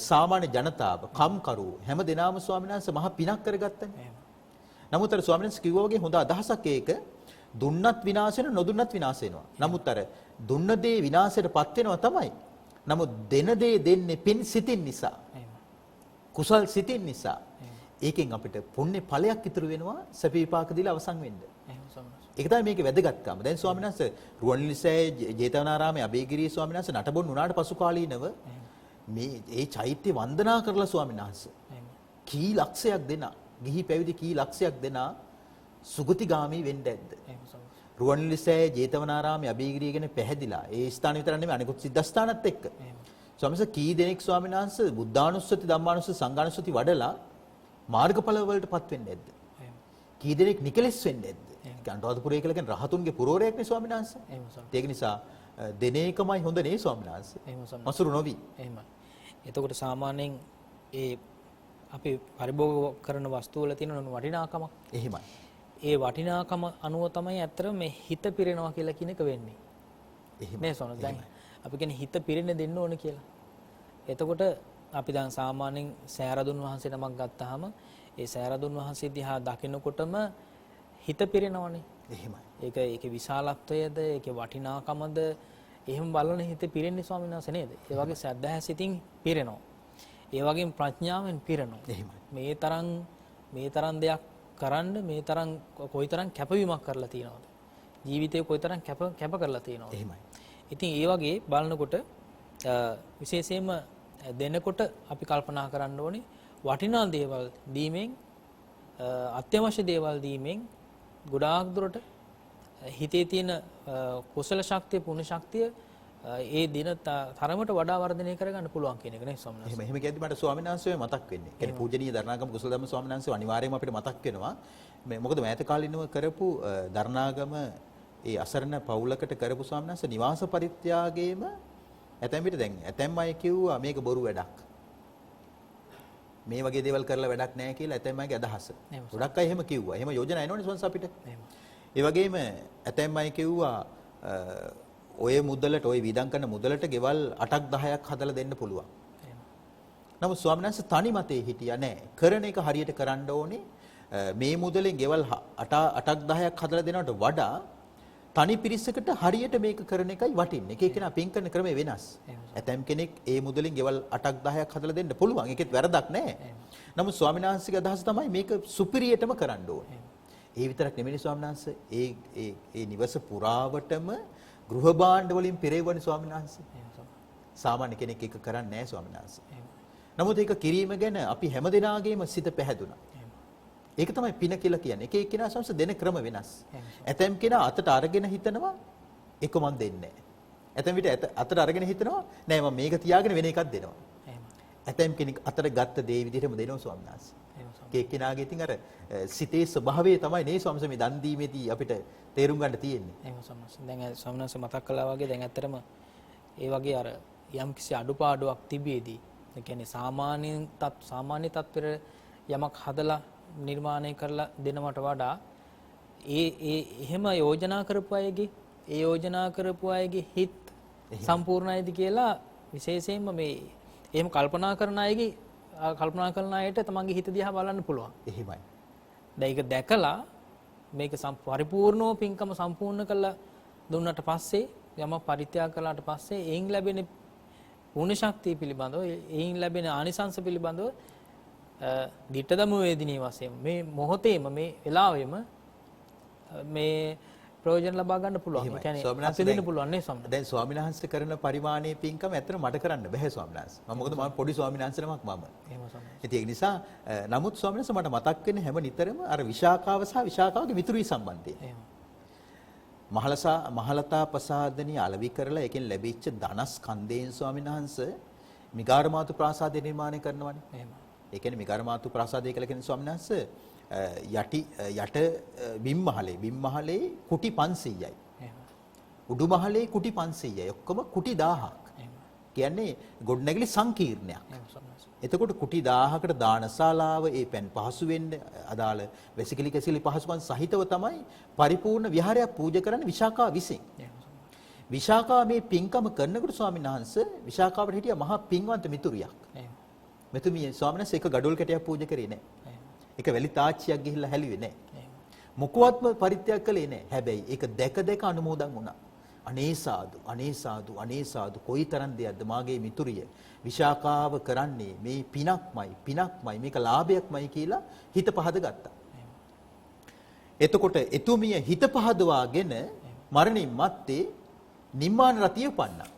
සාමාන්‍ය ජනතාව, කම්කරුවෝ හැම දෙනාම ස්වාමීන් වහන්සේ මහා පිනක් කරගත්තනේ. නමුත් අර ස්වාමීන් වහන්සේ කිව්වා වගේ හොඳ අදහසක් ඒක දුන්නත් විනාශ වෙනවා නොදුන්නත් විනාශ වෙනවා. නමුත් අර දුන්න දේ විනාශයටපත් වෙනවා තමයි. නමුත් දෙන දේ දෙන්නේ පින් සිතින් නිසා. කුසල් සිතින් නිසා. ඒකෙන් අපිට පුණ්‍ය ඵලයක් ඉතුරු වෙනවා සැප විපාක දීලා අවසන් වෙන්න. ඒක තමයි මේකේ වැදගත්කම. දැන් ස්වාමීන් වහන්සේ රුවන්වැලිසෑය ජේතවනාරාමයේ අබේගිරිය ස්වාමීන් වහන්සේ නටබුන් උනාට පසු කාලීනව මේ ඒ චෛත්‍ය වන්දනා කරලා ස්වාමීන් වහන්සේ කී ලක්ෂයක් දෙනා ගිහි පැවිදි කී ලක්ෂයක් දෙනා සුගතිගාමී වෙන්න ඇද්ද? රුවන්වැලිසෑය ජේතවනාරාමයේ අබේගිරිය ගැන පැහැදිලා ඒ ස්ථාන විතර නෙමෙයි අනිකුත් සිද්ධාස්ථානත් එක්ක. ස්වාමීන් වහන්සේ කී දෙනෙක් ස්වාමීන් වහන්සේ බුද්ධානුස්සති ධම්මානුස්සති සංඝානුස්සති වඩලා මාර්ගඵල වලටපත් වෙන්නේ නැද්ද? කී දෙනෙක් නිකලෙස් වෙන්නේ නැද්ද? ඒක අනුරාධපුරය කියලා කියන්නේ රහතුන්ගේ පුරවරයෙක් නේ ස්වාමීන් වහන්සේ. ඒක නිසා දෙන එකමයි හොඳ නේ ස්වාමීන් වහන්සේ. මසුරු නොවි. එහෙමයි. එතකොට සාමාන්‍යයෙන් ඒ අපි පරිභෝග කරන වස්තු වල තියෙන වටිනාකමක්. එහෙමයි. ඒ වටිනාකම අනුව තමයි ඇත්තට මේ හිත පිරෙනවා කියලා කියන එක වෙන්නේ. නේ සොන දැන් අපි කියන්නේ හිත පිරෙන්න දෙන්න ඕන කියලා. එතකොට අපි දැන් සාමාන්‍යයෙන් සෑරදුන් වහන්සේ නමක් ගත්තාම ඒ සෑරදුන් වහන්සේ දිහා දකිනකොටම හිත පිරෙනවනේ. එහෙමයි. ඒකේ විශාලත්වයද ඒකේ වටිනාකමද එහෙම බලන හිත පිරෙන්නේ ස්වාමීන් වහන්සේ නේද? ඒ වගේ සද්ධා සිතින් පිරෙනවා. ඒ වගේම ප්‍රඥාවෙන් පිරෙනවා. එහෙමයි. මේ තරම් දෙයක් කරන්න මේ තරම් කොයිතරම් කැපවීමක් කරලා තියෙනවද? ජීවිතේ කොයිතරම් කැප කරලා තියෙනවද? එහෙමයි. ඉතින් ඒ වගේ බලනකොට විශේෂයෙන්ම දෙනකොට අපි කල්පනා කරන්න ඕනේ වටිනා දේවල් දීමෙන් අත්‍යවශ්‍ය දේවල් දීමෙන් ගොඩාක් දුරට හිතේ තියෙන කුසල ශක්තිය පුණ්‍ය ශක්තිය ඒ දින තරමට වඩා වර්ධනය කරගන්න පුළුවන් කියන එක නේ ස්වාමීන් වහන්සේ. එහෙම කියද්දි මට ස්වාමීන් වහන්සේ මතක් වෙන්නේ. කියන්නේ පූජනීය දරණාගම කුසල ධම්ම ස්වාමීන් වහන්සේ අනිවාර්යයෙන්ම අපිට මතක් වෙනවා. මේ මොකද මෑත කාලිනව කරපු දරණාගම ඒ අසරණ පවුලකට කරපු ස්වාමීන් වහන්සේ නිවාස පරිත්‍යාගයේම ඇතැම් විට දැන් ඇතැම් අය කිව්වා මේක බොරු වැඩක්. මේ වගේ දේවල් කරලා වැඩක් නැහැ කියලා ඇතැම් අයගේ අදහස. ගොඩක් අය එහෙම කිව්වා. එහෙම යෝජනා එනවනේ ස්වාමීන් අපිට. ඒ වගේම ඇතැම් අය කිව්වා ඔය මුදලට ඔය වියදම් කරන මුදලට ගෙවල් 8ක් 10ක් හදලා දෙන්න පුළුවන්. නමුත් ස්වාමීන් වහන්සේ තනි මතේ හිටියා නෑ. කරන එක හරියට කරන්න ඕනේ. මේ මුදලෙන් ගෙවල් 8ක් 10ක් හදලා දෙනවට වඩා තනි පිරිසකට හරියට මේක කරන එකයි වටින්නේ. එක එකනා පින් කරන ක්‍රමය වෙනස්. ඇතැම් කෙනෙක් ඒ මුදලින් ගෙවල් 8ක් 10ක් හදලා දෙන්න පුළුවන්. ඒකෙත් වැරදක් නැහැ. නමුත් ස්වාමීන් වහන්සේගේ අදහස තමයි මේක සුපිරියටම කරන්න ඕනේ. ඒ විතරක් නෙමෙයි ස්වාමීන් වහන්සේ ඒ නිවස පුරාවටම ගෘහ භාණ්ඩ වලින් පෙරේවන ස්වාමීන් වහන්සේ. සාමාන්‍ය කෙනෙක් ඒක කරන්නේ නැහැ ස්වාමීන් වහන්සේ. නමුත් ඒක කිරීම ගැන අපි හැමදෙනාගේම සිත පැහැදුනා. ඒක තමයි පින කියලා කියන්නේ. එක එක්කෙනා සංස දෙන ක්‍රම වෙනස්. ඇතැම් කෙනා අතට අරගෙන හිතනවා ඒක මන් දෙන්නේ නැහැ. ඇතැම් විට අතට අරගෙන හිතනවා නෑ මම මේක තියාගෙන වෙන එකක් දෙනවා. ඇතැම් කෙනෙක් අතට ගත්ත දේ විදිහටම දෙනවා ස්වාමීන් වහන්සේ. එක එක්කෙනාගේ ඉතින් අර සිතේ ස්වභාවය තමයි නේ ස්වාමීන් මේ දන් දීමේදී අපිට තේරුම් ගන්න තියෙන්නේ. එහෙම සම්මත. දැන් ස්වාමීන් වහන්සේ මතක් කළා වගේ දැන් ඇත්තටම ඒ වගේ අර යම් කිසි අඩුපාඩුවක් තිබියදී ඒ කියන්නේ සාමාන්‍ය තත්ත්වෙට යමක් හදලා නිර්මාණය කරලා දෙනවට වඩා එහෙම යෝජනා කරපු අයගේ හිත සම්පූර්ණයිද කියලා විශේෂයෙන්ම මේ එහෙම කල්පනා කරන අයට තමන්ගේ හිත දිහා බලන්න පුළුවන්. එහෙමයි. දැන් ඒක දැකලා මේක පරිපූර්ණව පින්කම සම්පූර්ණ කළා දුන්නට පස්සේ යම පරිත්‍යාග කළාට පස්සේ එයින් ලැබෙන පුණ්‍ය ශක්තිය පිළිබඳව එයින් ලැබෙන ආනිසංස පිළිබඳව ditta damu වේදිනී වශයෙන් මේ මොහොතේම මේ වෙලාවෙම මේ ප්‍රයෝජන ලබා ගන්න පුළුවන්. ඒ කියන්නේ අත්දෙන්න පුළුවන් නේ ස්වාමීන්. දැන් ස්වාමීන් වහන්සේ කරන පරිමාණයේ පින්කම ඇත්තට මට කරන්න බෑ ස්වාමීන් වහන්සේ. මොකද මම පොඩි ස්වාමීන් වහන්සේ නමක් මම. එහෙම ස්වාමීන්. ඉතින් ඒක නිසා නමුත් ස්වාමීන් වහන්සේ මට මතක් වෙන්නේ හැම නිතරම අර විශාකාව සහ විශාකාවගේ මිතුරුයි සම්බන්ධය. එහෙම. මහලතා ප්‍රසාදනී අලවි කරලා ඒකෙන් ලැබිච්ච ධනස්කන්ධයෙන් ස්වාමීන් වහන්සේ මිගාරමාතු ප්‍රාසාදය නිර්මාණය කරනවානේ. එහෙම. ඒ කියන්නේ මිගාරමාතු ප්‍රාසාදය කියලා කියන්නේ ස්වාමීන් වහන්සේ යට බිම්මහලේ කුටි 500යි. උඩු මහලේ කුටි 500යි. ඔක්කොම කුටි 1000ක්. කියන්නේ ගොඩනැගිලි සංකීර්ණයක්. එතකොට කුටි 1000කට දානශාලාව ඒ පෙන් පහසු වෙන්න අදාළ වැසිකිලි කැසිලි පහසුකම් සහිතව තමයි පරිපූර්ණ විහාරයක් පූජා කරන්න විශාකා විසින්. විශාකා මේ පින්කම කරනකොට ස්වාමීන් වහන්සේ විශාකාවට හිටිය මහා පින්වන්ත මිතුරියක්. මෙතුමිය ස්වාමීන් වහන්සේ එක ගඩොල් කැටයක් පූජා කරේ නැහැ. එක වැලි තාච්චියක් ගිහිල්ලා හැලුවේ නැහැ. මොකවත්ම පරිත්‍යාග කළේ නැහැ. හැබැයි ඒක දැක අනුමෝදන් වුණා. අනේ සාදු කොයිතරම් දෙයක්ද මාගේ මිතුරිය විශාකාව කරන්නේ මේ පිනක්මයි මේක ලාභයක්මයි කියලා හිත පහද ගත්තා. එතකොට එතුමිය හිත පහදවාගෙන මරණින් මත්තේ නිම්මාන රතිය උපන්නා.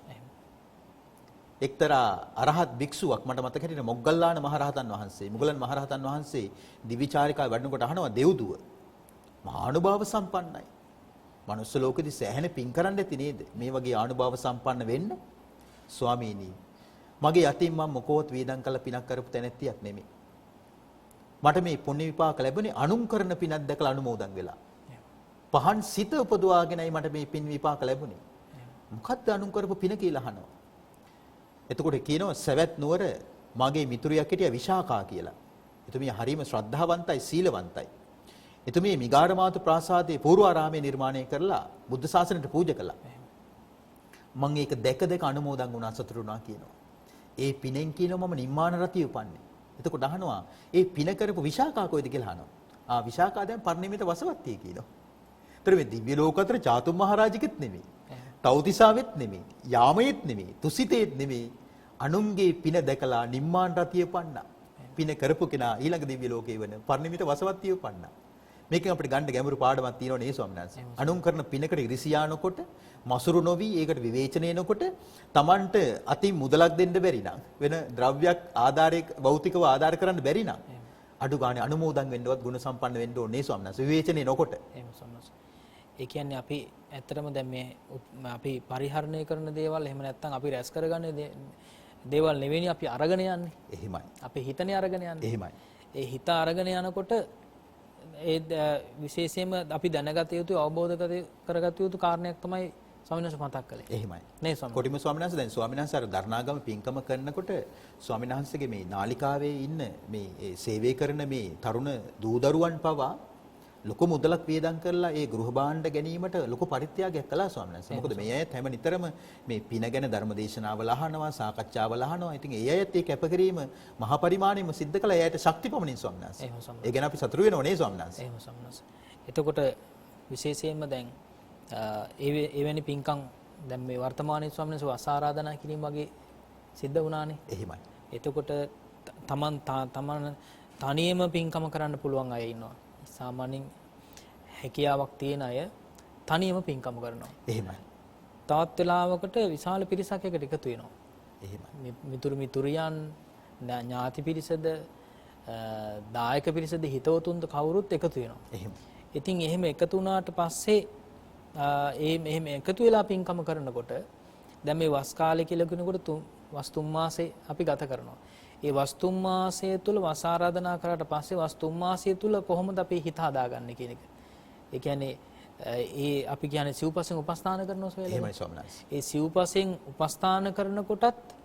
එක්තරා අරහත් භික්ෂුවක් මට මතක හිටින මොග්ගල්ලාන මහරහතන් වහන්සේ මුගලන් මහරහතන් වහන්සේ දිවිචාරිකාව වැඩනකොට අහනවා දෙව්දුව මහානුභාව සම්පන්නයි. මනුස්ස ලෝකෙදි සෑහෙන පින් කරන්න ඇති නේද? මේ වගේ ආනුභාව සම්පන්න වෙන්න. ස්වාමීනි මගේ යටින් මම මොකවත් වේදම් කළ පිනක් කරපු තැනැත්තියක් නෙමෙයි. මට මේ පුණ්‍ය විපාක ලැබුණේ අනුන් කරන පිනක් දැකලා අනුමෝදන් වෙලා. පහන් සිත උපදවාගෙනයි මට මේ පින් විපාක ලැබුණේ. මොකද්ද අනුන් කරපු පින කියලා අහනවා. එතකොට කියනවා සවැත් නුවර මගේ මිතුරියක් හිටියා විශාකා කියලා. එතුමිය හරිම ශ්‍රද්ධාවන්තයි සීලවන්තයි. එතුමිය මිගාරමාතු ප්‍රාසාදයේ පූර්වාරාමයේ නිර්මාණය කරලා බුද්ධ ශාසනයට පූජා කළා. මම ඒක දැක අනුමෝදන් වුණා සතුටු වුණා කියනවා. ඒ පිනෙන් කියනවා මම නිම්මාන රතිය උපන්නේ. එතකොට අහනවා ඒ පින කරපු විශාකා කොයිද කියලා අහනවා. විශාකා දැන් පරිණිමිත වසවත්තිය කියනවා. ඒතර මේ දිව්‍ය ලෝකතර චාතුම් මහරජකෙත් නෙමෙයි. තවතිසාවෙත් නෙමෙයි. යාමයේත් නෙමෙයි. තුසිතේත් නෙමෙයි. අනුන්ගේ පින දැකලා නිම්මාන රතිය පන්නා. පින කරපු කෙනා ඊළඟ දිව්‍ය ලෝකේ වෙන පරිණිමිත වසවත්තිය උපන්නා. මේකෙන් අපිට ගන්න ගැඹුරු පාඩමක් තියෙනවා නේ ස්වාමීන් වහන්සේ. අනුන් කරන පිනකට ඉරිසියානකොට මසුරු නොවි ඒකට විවේචනය නොකොට Tamanට අතින් මුදලක් දෙන්න බැරි නම් වෙන ද්‍රව්‍යයක් ආධාරයක භෞතිකව ආධාර කරන්න බැරි නම් අඩු ගානේ අනුමෝදන් වෙන්නවත් ගුණ සම්පන්න වෙන්න ඕනේ ස්වාමීන් වහන්සේ විවේචනය නොකොට. එහෙම සම්මත. ඒ කියන්නේ අපි ඇත්තටම දැන් මේ අපි පරිහරණය කරන දේවල් එහෙම නැත්නම් අපි රැස් කරගන්න දේවල් නෙවෙයි අපි අරගෙන යන්නේ. එහෙමයි. අපේ හිතනේ අරගෙන යන්නේ. එහෙමයි. ඒ හිත අරගෙන යනකොට ඒ විශේෂයෙන්ම අපි දැනගත යුතු අවබෝධ කරගත යුතු කාරණයක් තමයි ස්වාමීන් වහන්සේ මතක් කළේ. එහෙමයි. නේ ස්වාමීන්. කොටිම ස්වාමීන් වහන්සේ දැන් ස්වාමීන් වහන්සේ අර දරණාගම පින්කම කරනකොට ස්වාමීන් වහන්සේගේ මේ නාලිකාවේ ඉන්න මේ සේවය කරන මේ තරුණ දූදරුවන් පවා ලොකු මුදලක් වේදම් කරලා ඒ ගෘහ භාණ්ඩ ගැනීමට ලොකු පරිත්‍යාගයක් කළා ස්වාමීන් වහන්සේ. මොකද මේ අයත් හැම නිතරම මේ පින ගැන ධර්මදේශනාවල අහනවා, සාකච්ඡාවල අහනවා. ඉතින් ඒ අයත් ඒ කැපකිරීම මහා පරිමාණයෙන්ම සිද්ධ කළා. එයාට ශක්ති පමණින් ස්වාමීන් වහන්සේ. ඒ ගැන අපි සතුටු වෙනව නේ ස්වාමීන් වහන්සේ. එහෙම ස්වාමීන් වහන්සේ. එතකොට විශේෂයෙන්ම දැන් එවැනි පින්කම් දැන් මේ වර්තමානයේ ස්වාමීන් වහන්සේ අසාරාධනා කිරීම වගේ සිද්ධ වුණානේ. එහෙමයි. එතකොට තමන් තනියම පින්කම කරන්න පුළුවන් අය ඉන්නවා. සාමාන්‍යයෙන් හැකියාවක් තියෙන අය තනියම පින්කම කරනවා. එහෙමයි. තවත් වෙලාවකට විශාල පිරිසක් එකට එකතු වෙනවා. එහෙමයි. මිතුරියන් ඥාති පිරිසද දායක පිරිසද හිතවතුන්ද කවුරුත් එකතු වෙනවා. එහෙමයි. ඉතින් එහෙම එකතු වුණාට පස්සේ එහෙම එකතු වෙලා පින්කම කරනකොට දැන් මේ වස් කාලේ කියලා කෙනෙකුට වස් 3 මාසේ අපි ගත කරනවා. ඒ වස් 3 මාසය තුල වස් ආරාධනා කරාට පස්සේ වස් 3 මාසය තුල කොහොමද අපි හිත හදාගන්නේ කියන එක. ඒ කියන්නේ අපි කියන්නේ සිව්පසෙන් උපස්ථාන කරනවා සොයලා. එහෙමයි ස්වාමීන් වහන්සේ. ඒ සිව්පසෙන් උපස්ථාන කරනකොටත්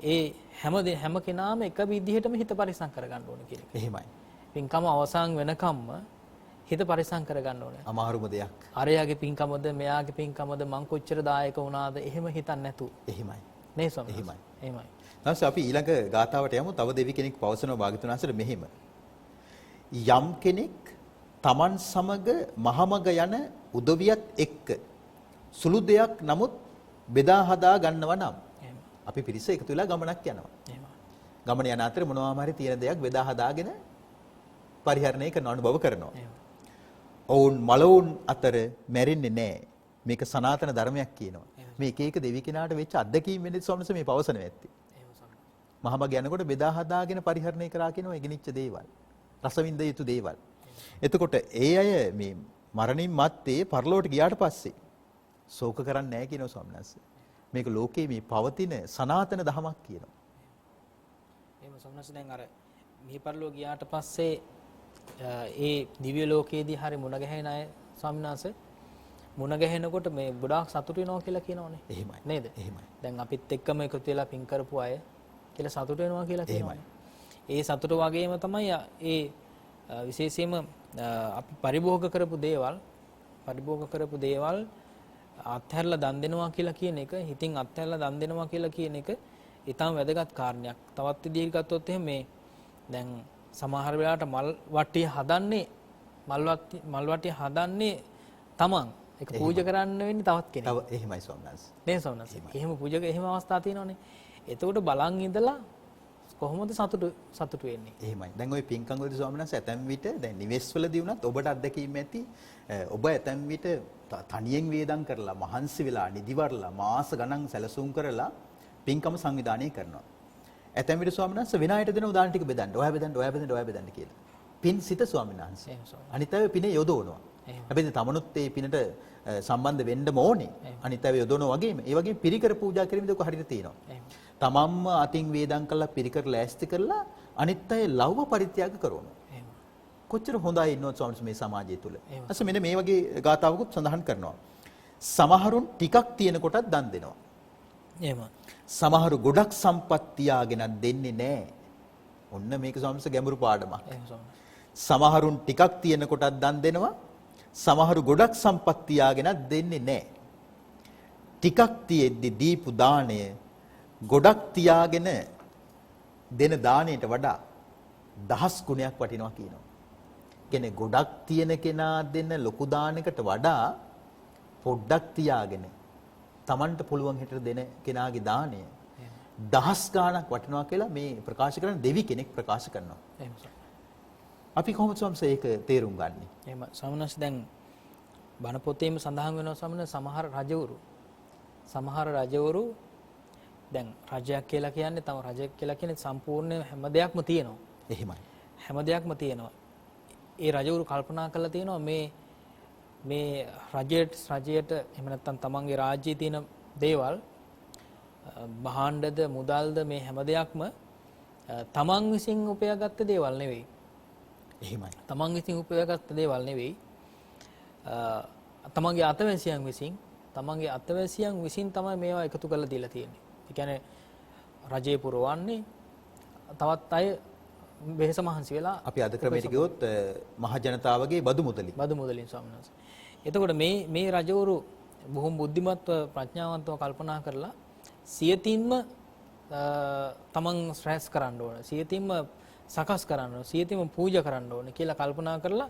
ඒ හැම කෙනාම එක විදිහටම හිත පරිසම් කරගන්න ඕන කියන එක. එහෙමයි. පින්කම අවසන් වෙනකම්ම හිත පරිසම් කරගන්න ඕනේ. අමාරුම දෙයක්. අරයාගේ පින්කමද මෙයාගේ පින්කමද මං කොච්චර දායක වුණාද එහෙම හිතන්නේ නැතු. එහෙමයි. නේ ස්වාමීන් එහෙමයි. එහෙමයි. නැත්නම් අපි ඊළඟ ගාථාවට යමු. තව දෙවි කෙනෙක් පවසනවා භාග්‍යතුන් වහන්සේට මෙහෙම. යම් කෙනෙක් Taman සමග මහමග යන උදවියත් එක්ක සුළු දෙයක් නමුත් බෙදා හදා ගන්නවා නම් අපි පිරිස එකතු වෙලා ගමනක් යනවා. ගමන යන අතර මොනවාම හරි තියෙන දෙයක් බෙදා හදාගෙන පරිහරණය කරන අනුභව කරනවා. ඔවුන් මලවුන් අතර මැරෙන්නේ නැහැ. මේක සනාතන ධර්මයක් කියනවා. මේ එක එක දෙවි කෙනාට වෙච්ච අත්දැකීම් වෙන්නේ ස්වාමීන් වහන්සේ මේ පවසන ඇත්තේ. මහමග යනකොට බෙදා හදාගෙන පරිහරණය කරා කියනවා ඉගෙනිච්ච දේවල්. රසවින්ද යුතු දේවල්. එතකොට ඒ අය මේ මරණින් මත්තේ පරලෝට ගියාට පස්සේ ශෝක කරන්නේ නැහැ කියනවා ස්වාමීන් වහන්සේ. මේක ලෝකේ මේ පවතින සනාතන ධමයක් කියනවා. එහෙම ස්වාමීන් වහන්සේ දැන් අර මිහි පරලෝ ගියාට පස්සේ ඒ දිව්‍ය ලෝකයේදී හරි මුණ ගැහෙන අය ස්වාමීන් වහන්සේ මුණ ගැහෙනකොට මේ ගොඩාක් සතුටු වෙනවා කියලා කියනවනේ. එහෙමයි. නේද? එහෙමයි. දැන් අපිත් එක්කම එකතු වෙලා පින් කරපු අය කියලා සතුටු වෙනවා කියලා කියනවනේ. ඒ සතුට වගේම තමයි ඒ විශේෂයෙන්ම අපි පරිභෝග කරපු දේවල් අත්හැරලා දන් දෙනවා කියලා කියන එක හිතින් අත්හැරලා දන් දෙනවා කියලා කියන එක ඊටම වැදගත් කාරණයක්. තවත් විදිහකට ගත්තොත් එහෙම මේ දැන් සමහර වෙලාවට මල් වට්ටිය හදන්නේ තමන් ඒක පූජා කරන්න වෙන්නේ තවත් කෙනෙක්. තව එහෙමයි ස්වාමීන් වහන්සේ. නේ ස්වාමීන් වහන්සේ. එහෙම පූජක එහෙම අවස්ථා තියෙනවනේ. එතකොට බලන් ඉඳලා කොහොමද සතුටු වෙන්නේ? එහෙමයි. දැන් ওই පින්කම් වලදී ස්වාමීන් වහන්සේ ඇතැම් විට දැන් නිවෙස්වලදී වුණත් ඔබට අත්දැකීම් ඇති. ඔබ ඇතැම් විට තනියෙන් වේදම් කරලා මහන්සි වෙලා නිදිවරලා මාස ගණන් සැලසුම් කරලා පින්කම සංවිධානය කරනවා. ඇතැම් විට ස්වාමීන් වහන්සේ වෙන අයට දෙන උදාන ටික බෙදන්න. ඔයා බෙදන්න කියලා. පින් සිත ස්වාමීන් වහන්සේ. අනිත් අය පිනේ යොදවනවා. හැබැයි තමනුත් ඒ පිනට සම්බන්ධ වෙන්න ඕනේ. අනිත් අය යොදවනවා වගේම ඒ වගේම පිරිකර පූජා කිරීමේදී ඔක හරියට තියෙනවා. තමන්ම අතින් වේදම් කරලා පිරිකර ලෑස්ති කරලා අනිත් අය ලව්ව පරිත්‍යාග කරනවා. කොච්චර හොඳයි ඉන්නවද ස්වාමීන් මේ සමාජය තුල. අස මෙන්න මේ වගේ ගාතාවකුත් සඳහන් කරනවා. සමහරුන් ටිකක් තියෙන කොටත් දන් දෙනවා. එහෙම. සමහරු ගොඩක් සම්පත් තියාගෙන දෙන්නේ නැහැ. ඔන්න මේක ස්වාමීන් ගැඹුරු පාඩමක්. සමහරුන් ටිකක් තියෙන කොටත් දන් දෙනවා. සමහරු ගොඩක් සම්පත් තියාගෙන දෙන්නේ නැහැ. ටිකක් තියෙද්දි දීපු දාණය ගොඩක් තියාගෙන දෙන දාණයට වඩා 10 ගුණයක් වටිනවා කියනවා. කියන්නේ ගොඩක් තියෙන කෙනා දෙන ලොකු දානයකට වඩා පොඩ්ඩක් තියාගෙන Tamanට පුළුවන් හිතට දෙන කෙනාගේ දාණය 10 ගාණක් වටිනවා කියලා මේ ප්‍රකාශ කරන දෙවි කෙනෙක් ප්‍රකාශ කරනවා. අපි කොහොමද ස්වාමීන් ඒක තේරුම් ගන්නේ? එහෙම ස්වාමීන් දැන් බණ පොතේම සඳහන් වෙනවා ස්වාමීන් සමහර රජවරු දැන් රජයක් කියලා කියන්නේ තම රජයක් කියලා කියන්නේ සම්පූර්ණ හැම දෙයක්ම තියෙනවා. එහෙමයි. හැම දෙයක්ම තියෙනවා. ඒ රජවරු කල්පනා කරලා තියෙනවා මේ රජයට එහෙම නැත්නම් තමන්ගේ රාජ්‍යයේ තියෙන දේවල් භාණ්ඩද මුදල්ද මේ හැම දෙයක්ම තමන් විසින් උපයාගත්ත දේවල් නෙවෙයි. එහෙමයි. තමන් විසින් උපයාගත්ත දේවල් නෙවෙයි. තමන්ගේ අතවැසියන් විසින් තමයි මේවා එකතු කරලා දීලා තියෙන්නේ. ඒ කියන්නේ රජේ පුරවන්නේ තවත් අය වෙහස මහන්සි වෙලා අපි අද ක්‍රමයට ගියොත් මහ ජනතාවගේ බදු මුදලින් ස්වාමීන් වහන්සේ. එතකොට මේ රජවරු බොහොම බුද්ධිමත්ව ප්‍රඥාවන්තව කල්පනා කරලා සියතින්ම තමන් ස්ට්‍රෙස් කරන්න ඕන. සියතින්ම සකස් කරන්න ඕන. සියතින්ම පූජා කරන්න ඕන කියලා කල්පනා කරලා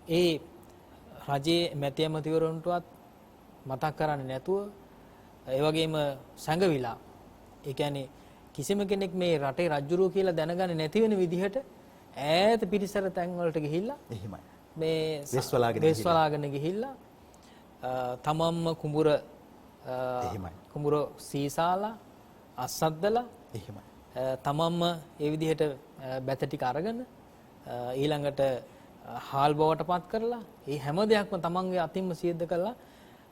ඒ රජයේ මැති ඇමතිවරුන්ටවත් මතක් කරන්නේ නැතුව ඒ වගේම සංගවිලා ඒ කියන්නේ කිසිම කෙනෙක් මේ රටේ රජුරුව කියලා දැනගන්නේ නැති වෙන විදිහට ඈත පිටිසර තැන් වලට ගිහිල්ලා එහෙමයි. මේ වෙස්වලාගෙන ගිහිල්ලා තමම්ම කුඹුර එහෙමයි. කුඹුර සීසාලා අස්සද්දලා එහෙමයි. තමම්ම ඒ විදිහට බැත ටික අරගෙන ඊළඟට හාල් බවට පත් කරලා ඒ හැම දෙයක්ම තමන්ගේ අතින්ම සිද්ධ කළා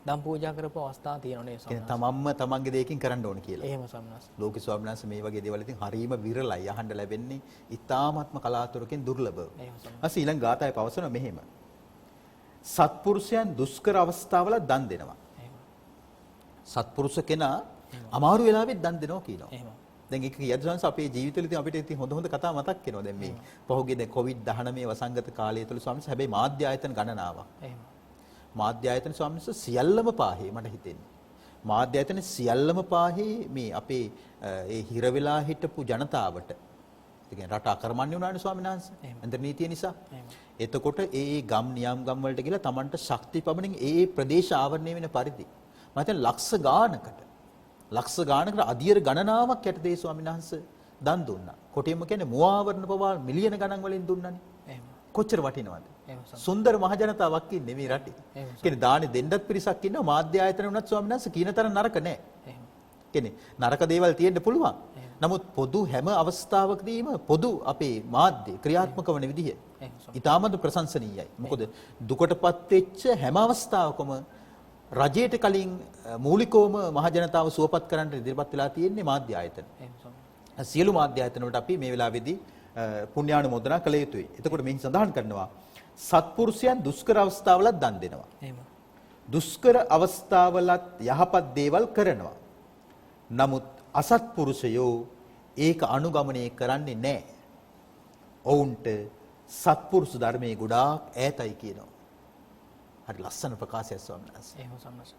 දම් පූජා කරපු අවස්ථා තියෙනවා නේ ස්වාමීන් වහන්සේ. තමන්ම තමන්ගේ දෙයකින් කරන්න ඕන කියලා. එහෙම ස්වාමීන් වහන්සේ. ලෝකේ ස්වාමීන් වහන්සේ මේ වගේ දේවල් ඉතින් හරීම විරලයි අහන්න ලැබෙන්නේ. ඊ타ත්ම කලාතුරකින් දුර්ලභව. එහෙම ස්වාමීන් වහන්සේ. ඊළඟ ගාථාවේ පවසන මෙහෙම. සත්පුරුෂයන් දුෂ්කර අවස්ථාවල දන් දෙනවා. එහෙම. සත්පුරුෂ කෙනා අමාරු වෙලාවෙත් දන් දෙනවා කියනවා. එහෙම. දැන් ඒක කියද්දී අපේ ජීවිතවල ඉතින් අපිට ඉතින් හොඳ කතා මතක් වෙනවා. දැන් මේ පහුගිය දැන් COVID-19 වසංගත කාලය තුල ස්වාමීන් වහන්සේ හැබැයි මාධ්‍ය ආයතන ගණනාවක්. එහෙම. මාධ්‍ය ආයතන ස්වාමීන් වහන්සේ සියල්ලම පාහේ මට හිතෙන්නේ. මාධ්‍ය ආයතන සියල්ලම පාහේ මේ අපේ ඒ හිර වෙලා හිටපු ජනතාවට ඒ කියන්නේ රට අකර්මණ්‍ය වුණානේ ස්වාමීන් වහන්සේ. අන්තර නීතිය නිසා. එතකොට ඒ ගම් නියම් ගම් වලට ගිහලා Tamanට ශක්ති පමණින් ඒ ප්‍රදේශ ආවරණය වෙන පරිදි මම හිතන්නේ ලක්ෂ ගානකට අධියර ගණනාවක් යටතේ ස්වාමීන් වහන්සේ දන් දුන්නා. කොටියම කියන්නේ මුවාවරණ පවා මිලියන ගණන් වලින් දුන්නානේ. එහෙම. කොච්චර වටිනවද? සුන්දර මහ ජනතාවක් ඉන්නේ මේ රටේ. කියන්නේ දානි දෙන්නත් පිරිසක් ඉන්නවා මාධ්‍ය ආයතන උනත් ස්වාමීන් වහන්සේ කියන තරම් නරක නෑ. එහෙම. කියන්නේ නරක දේවල් තියෙන්න පුළුවන්. නමුත් පොදු හැම අවස්ථාවකදීම පොදු අපේ මාධ්‍ය ක්‍රියාත්මක වන විදිහ ඉතාමත් ප්‍රශංසනීයයි. මොකද දුකටපත් වෙච්ච හැම අවස්ථාවකම රජයට කලින් මූලිකවම මහ ජනතාව සුවපත් කරන්න ඉදිරිපත් වෙලා තියෙන්නේ මාධ්‍ය ආයතන. සියලු මාධ්‍ය ආයතන වලට අපි මේ වෙලාවේදී පුණ්‍යානුමෝදනා කළ යුතුයි. එතකොට මෙහි සඳහන් කරනවා සත්පුරුෂයන් දුෂ්කර අවස්ථාවලත් දන් දෙනවා. එහෙම. දුෂ්කර අවස්ථාවලත් යහපත් දේවල් කරනවා. නමුත් අසත්පුරුෂයෝ ඒක අනුගමනය කරන්නේ නැහැ. ඔවුන්ට සත්පුරුෂ ධර්මයේ ගොඩාක් ඈතයි කියනවා. හරි ලස්සන ප්‍රකාශයක් ස්වාමීන් වහන්සේ. එහෙම සම්මත.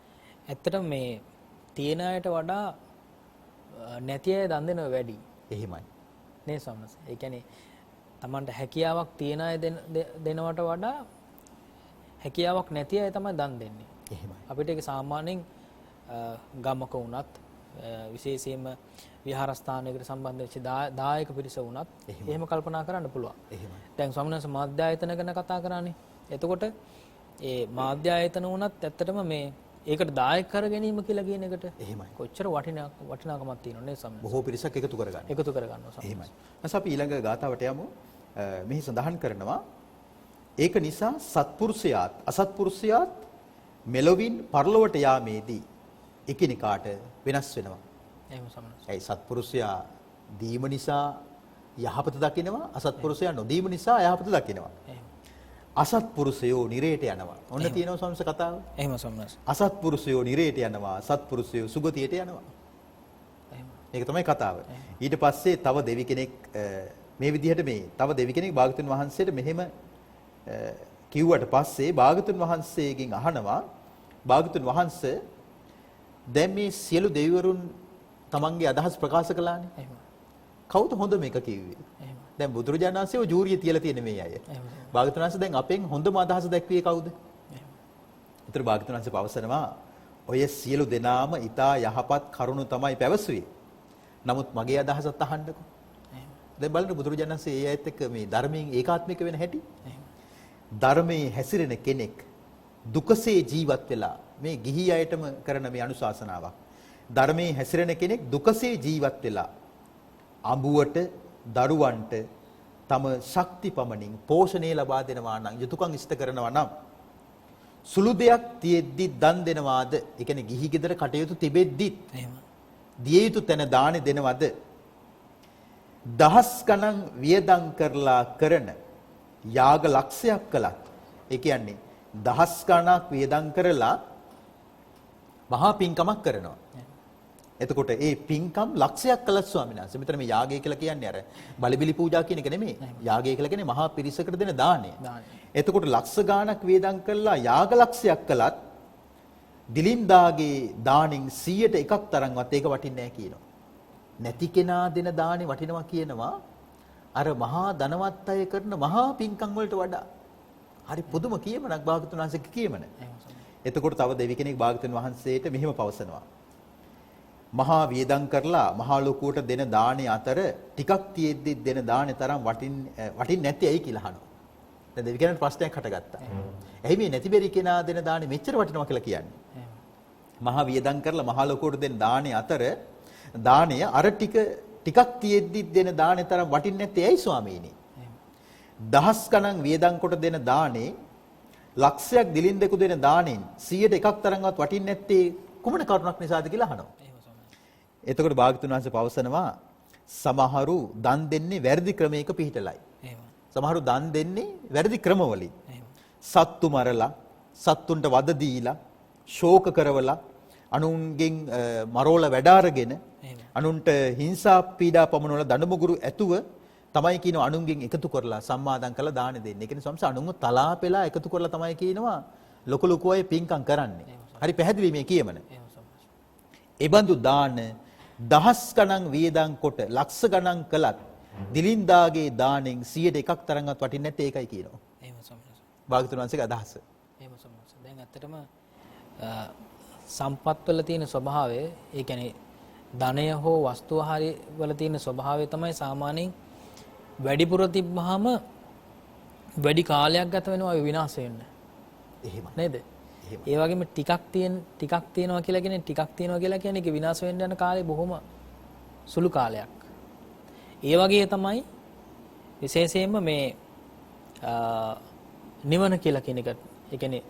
ඇත්තටම මේ තියෙන අයට වඩා නැති අය දන් දෙනව වැඩි. එහෙමයි. නේ සම්මත. ඒ කියන්නේ Tamanට හැකියාවක් තියෙන අය දෙනවට වඩා හැකියාවක් නැති අය තමයි දන් දෙන්නේ. එහෙමයි. අපිට ඒක සාමාන්‍යයෙන් ගමක වුණත් විශේෂයෙන්ම විහාරස්ථානයකට සම්බන්ධ වෙච්ච දායක පිරිස වුණත් එහෙම කල්පනා කරන්න පුළුවන්. එහෙමයි. දැන් ස්වාමීන් වහන්සේ මාධ්‍ය ආයතන ගැන කතා කරානේ. එතකොට ඒ මාධ්‍ය ආයතන වුණත් ඇත්තටම මේ ඒකට දායක කර ගැනීම කියලා කියන එකට එහෙමයි. කොච්චර වටිනාකමක් තියෙනවද නේ සම්මත. බොහෝ පිරිසක් එකතු කරගන්නවා. එහෙමයි. ඊට අපි ඊළඟ ගාථාවට යමු. මෙහි සඳහන් කරනවා ඒක නිසා සත්පුරුෂයාත් අසත්පුරුෂයාත් මෙලොවින් පරලොවට යාමේදී එකිනෙකාට වෙනස් වෙනවා. එහෙම සම්මත. ඒ සත්පුරුෂයා දීම නිසා යහපත දකිනවා, අසත්පුරුෂයා නොදීම නිසා යහපත දකිනවා. අසත්පුරුෂයෝ නිරේට යනවා. ඔන්න තියෙනවා සම්ස කතාව. එහෙම සම්මත. අසත්පුරුෂයෝ නිරේට යනවා, සත්පුරුෂයෝ සුගතියට යනවා. එහෙම. මේක තමයි කතාව. ඊට පස්සේ තව දෙවි කෙනෙක් මේ විදිහට මේ තව දෙවි කෙනෙක් භාගතුන් වහන්සේට මෙහෙම කිව්වට පස්සේ භාගතුන් වහන්සේගෙන් අහනවා භාගතුන් වහන්සේ දැන් මේ සියලු දෙවිවරුන් තමන්ගේ අදහස් ප්‍රකාශ කළානේ. එහෙම. කවුද හොඳ මේක කිව්වේ? එහෙම. දැන් බුදුරජාණන් වහන්සේ ඔය ජූරිය තියලා තියෙන මේ අය. එහෙම. භාගතුන් වහන්සේ දැන් අපෙන් හොඳම අදහස දැක්වියේ කවුද? එහෙම. ඒතර භාගතුන් වහන්සේ පවසනවා ඔය සියලු දෙනාම ඊටා යහපත් කරුණු තමයි පැවසුවේ. නමුත් මගේ අදහසත් අහන්නකෝ. එහෙම. දැන් බලන්න බුදුරජාණන් වහන්සේ ඒ අයත් එක්ක මේ ධර්මයෙන් ඒකාත්මික වෙන හැටි. එහෙම. ධර්මයේ හැසිරෙන කෙනෙක් දුකසේ ජීවත් වෙලා මේ ගිහි අයටම කරන මේ අනුශාසනාවක්. ධර්මයේ හැසිරෙන කෙනෙක් දුකසේ ජීවත් වෙලා අඹුවට දරුවන්ට තම ශක්ති පමණින් පෝෂණය ලබා දෙනවා නම් යුතුයකම් ඉෂ්ට කරනවා නම් සුළු දෙයක් තියෙද්දි දන් දෙනවාද? ඒ කියන්නේ ගිහි ගෙදර කටයුතු තිබෙද්දි එහෙම දිය යුතු තැන දානේ දෙනවද? දහස් ගණන් වියදම් කරලා කරන යාග ලක්ෂයක් කළත් ඒ කියන්නේ දහස් ගණක් වියදම් කරලා මහා පින්කමක් කරනවා. එතකොට ඒ පින්කම් ලක්ෂයක් කළත් ස්වාමීන් වහන්සේ මෙතන මේ යාගය කියලා කියන්නේ අර බලිබිලි පූජා කියන එක නෙමෙයි. යාගය කියලා කියන්නේ මහා පිරිසකට දෙන දානය. එතකොට ලක්ෂ ගාණක් වේදම් කළා යාග ලක්ෂයක් කළත් දිලින්දාගේ දාණින් 100ට එකක් තරම්වත් ඒක වටින්නේ නැහැ කියනවා. නැති කෙනා දෙන දාණේ වටිනවා කියනවා අර මහා ධනවත් අය කරන මහා පින්කම් වලට වඩා. හරි පුදුම කියමනක් භාගතුන් වහන්සේගේ කියමන. එතකොට තව දෙවි කෙනෙක් භාගතුන් වහන්සේට මෙහෙම පවසනවා. මහා වියදම් කරලා මහා ලොකුවට දෙන දානේ අතර ටිකක් තියෙද්දි දෙන දානේ තරම් වටින්නේ නැති ඇයි කියලා අහනවා. දැන් දෙවි කෙනෙක් ප්‍රශ්නයක් හටගත්තා. එහි මේ නැති බැරි කෙනා දෙන දානේ මෙච්චර වටිනවා කියලා කියන්නේ. මහා වියදම් කරලා මහා ලොකුවට දෙන දානේ අතර දාණය අර ටිකක් තියෙද්දි දෙන දානේ තරම් වටින්නේ නැති ඇයි ස්වාමීනි? දහස් ගණන් වියදම් කොට දෙන දානේ ලක්ෂයක් දිලින්දෙකු දෙන දානෙන් 100ට එකක් තරම්වත් වටින්නේ නැත්තේ කුමන කරුණක් නිසාද කියලා අහනවා. එතකොට භාගතුන් වහන්සේ පවසනවා සමහරු දන් දෙන්නේ වැරදි ක්‍රමයක පිහිටලයි. සමහරු දන් දෙන්නේ වැරදි ක්‍රමවලින්. සත්තු මරලා, සත්තුන්ට වද දීලා, ශෝක කරවලා, අනුන්ගෙන් මරෝල වැඩ අරගෙන, අනුන්ට හිංසා පීඩා පමනවල දඬුමුගුරු ඇතුව තමයි කියනවා අනුන්ගෙන් එකතු කරලා සම්මාදම් කරලා දාන දෙන්නේ. ඒ කියන්නේ සම්ස අනුන්ව තලා පෙලා එකතු කරලා තමයි කියනවා ලොකු ලොකු අය පින්කම් කරන්නේ. හරි පැහැදිලි මේ කියමන. ඒ බඳු දාන දහස් ගණන් වියදම් කොට ලක්ෂ ගණන් කළත් දිලින්දාගේ දාණයෙන් 100ට එකක් තරම්වත් වටින්නේ නැත්තේ ඒකයි කියනවා. එහෙම සම්මාස. භාගතුන් වහන්සේගේ අදහස. එහෙම සම්මාස. දැන් ඇත්තටම සම්පත්වල තියෙන ස්වභාවය, ඒ කියන්නේ ධනය හෝ වස්තුව හරි වල තියෙන ස්වභාවය තමයි සාමාන්‍යයෙන් වැඩිපුර තිබ්බහම වැඩි කාලයක් ගත වෙනවා විනාශ වෙන්න. එහෙමයි. නේද? ඒ වගේම ටිකක් තියෙනවා කියලා කියන්නේ ඒක විනාශ වෙන්න යන කාලේ බොහොම සුළු කාලයක්. ඒ වගේ තමයි විශේෂයෙන්ම මේ නිවන කියලා කියන එක. ඒ කියන්නේ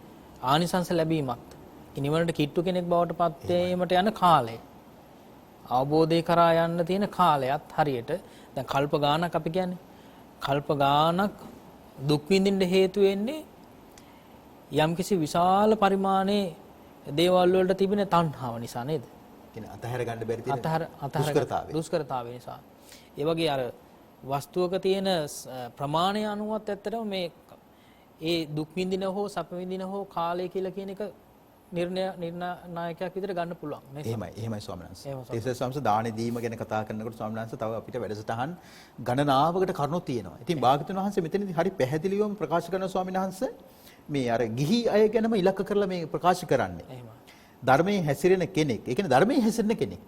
ආනිසංස ලැබීමත් නිවනට කිට්ටු කෙනෙක් බවට පත් වීමට යන කාලය. අවබෝධය කරා යන්න තියෙන කාලයත් හරියට දැන් කල්ප ගානක් අපි කියන්නේ කල්ප ගානක් දුක් විඳින්න හේතු වෙන්නේ යම්කිසි විශාල පරිමාණයේ දේවල් වලට තිබෙන තණ්හාව නිසා නේද? කියන්නේ අතහැර ගන්න බැරි තියෙන දුෂ්කරතාවය නිසා. ඒ වගේ අර වස්තුවක තියෙන ප්‍රමාණය අනුවත් ඇත්තටම මේ ඒ දුක් විඳින හෝ සැප විඳින හෝ කාලය කියලා කියන එක නිර්ණායකයක් විදිහට ගන්න පුළුවන්. එහෙමයි ස්වාමීන් වහන්සේ. ඒ ස්වාමීන් දාන දීම ගැන කතා කරනකොට ස්වාමීන් වහන්සේ තව අපිට වැඩසටහන් ගණනාවකට කරුණු තියෙනවා. ඉතින් භාගතුන් වහන්සේ මෙතනදී හරි පැහැදිලිවම ප්‍රකාශ කරන ස්වාමීන් වහන්සේ මේ අර ගිහි අය ගැනම ඉලක්ක කරලා මේ ප්‍රකාශ කරන්නේ. ධර්මයේ හැසිරෙන කෙනෙක්. ඒ කියන්නේ ධර්මයේ හැසිරෙන කෙනෙක්.